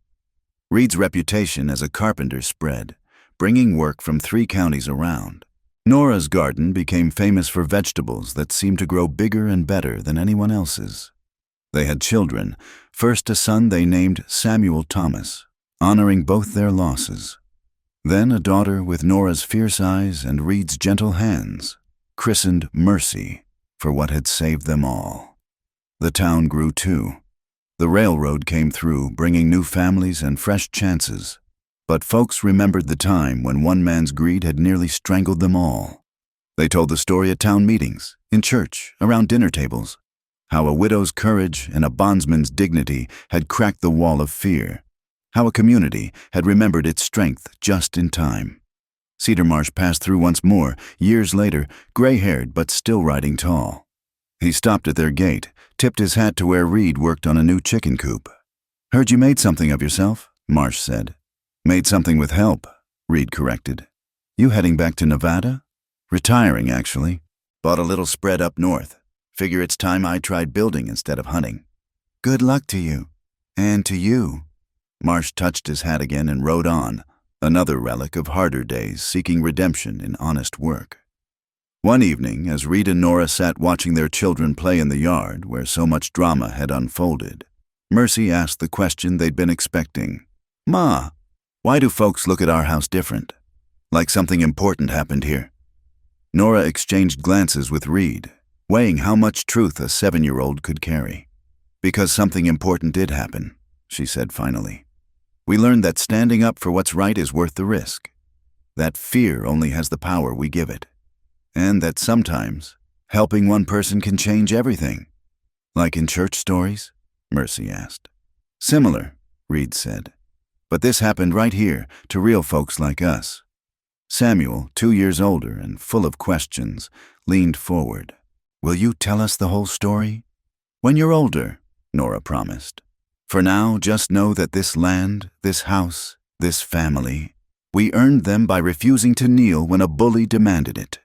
Reed's reputation as a carpenter spread, bringing work from 3 counties around. Nora's garden became famous for vegetables that seemed to grow bigger and better than anyone else's. They had children, first a son they named Samuel Thomas, honoring both their losses. Then a daughter with Nora's fierce eyes and Reed's gentle hands, christened Mercy for what had saved them all. The town grew too. The railroad came through, bringing new families and fresh chances. But folks remembered the time when one man's greed had nearly strangled them all. They told the story at town meetings, in church, around dinner tables. How a widow's courage and a bondsman's dignity had cracked the wall of fear. How a community had remembered its strength just in time. Cedar Marsh passed through once more, years later, gray-haired but still riding tall. He stopped at their gate, tipped his hat to where Reed worked on a new chicken coop. "Heard you made something of yourself," Marsh said. "Made something with help," Reed corrected. "You heading back to Nevada?" "Retiring, actually. Bought a little spread up north. Figure it's time I tried building instead of hunting." "Good luck to you. And to you." Marsh touched his hat again and rode on, another relic of harder days seeking redemption in honest work. One evening, as Reed and Nora sat watching their children play in the yard where so much drama had unfolded, Mercy asked the question they'd been expecting. "Ma, why do folks look at our house different? Like something important happened here?" Nora exchanged glances with Reed, weighing how much truth a 7-year-old could carry. "Because something important did happen," she said finally. "We learned that standing up for what's right is worth the risk. That fear only has the power we give it. And that sometimes, helping one person can change everything." "Like in church stories?" Mercy asked. "Similar," Reed said. "But this happened right here, to real folks like us." Samuel, 2 years older and full of questions, leaned forward. "Will you tell us the whole story?" "When you're older," Nora promised. "For now, just know that this land, this house, this family, we earned them by refusing to kneel when a bully demanded it."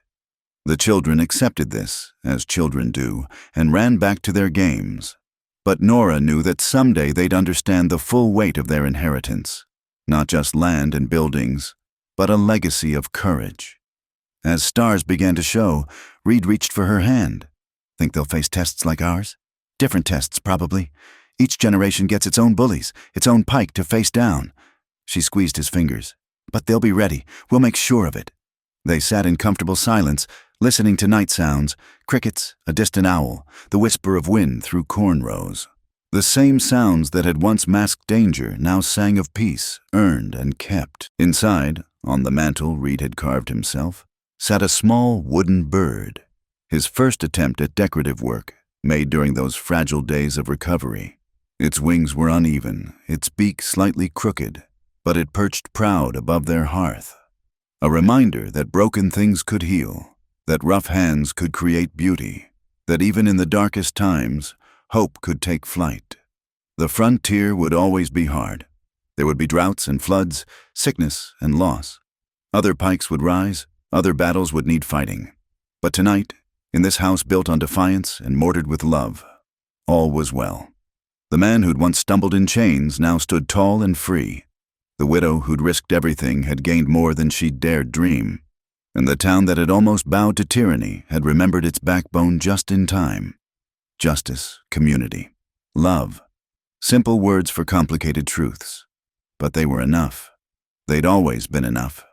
The children accepted this, as children do, and ran back to their games. But Nora knew that someday they'd understand the full weight of their inheritance, not just land and buildings, but a legacy of courage. As stars began to show, Reed reached for her hand. "Think they'll face tests like ours? Different tests, probably. Each generation gets its own bullies, its own pike to face down." She squeezed his fingers. "But they'll be ready. We'll make sure of it." They sat in comfortable silence, listening to night sounds, crickets, a distant owl, the whisper of wind through corn rows. The same sounds that had once masked danger now sang of peace, earned and kept. Inside, on the mantel Reed had carved himself, sat a small wooden bird, his first attempt at decorative work, made during those fragile days of recovery. Its wings were uneven, its beak slightly crooked, but it perched proud above their hearth. A reminder that broken things could heal, that rough hands could create beauty, that even in the darkest times, hope could take flight. The frontier would always be hard. There would be droughts and floods, sickness and loss. Other pikes would rise, other battles would need fighting. But tonight, in this house built on defiance and mortared with love, all was well. The man who'd once stumbled in chains now stood tall and free. The widow who'd risked everything had gained more than she'd dared dream. And the town that had almost bowed to tyranny had remembered its backbone just in time. Justice, community, love. Simple words for complicated truths. But they were enough. They'd always been enough.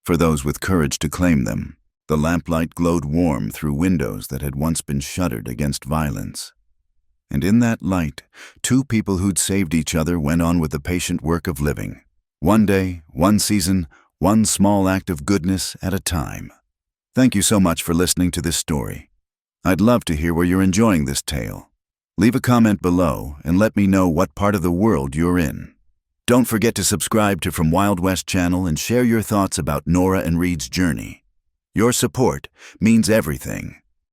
For those with courage to claim them, the lamplight glowed warm through windows that had once been shuttered against violence. And in that light, 2 people who'd saved each other went on with the patient work of living. One day, one season, one small act of goodness at a time. Thank you so much for listening to this story. I'd love to hear where you're enjoying this tale. Leave a comment below and let me know what part of the world you're in. Don't forget to subscribe to From Wild West channel and share your thoughts about Nora and Reed's journey. Your support means everything.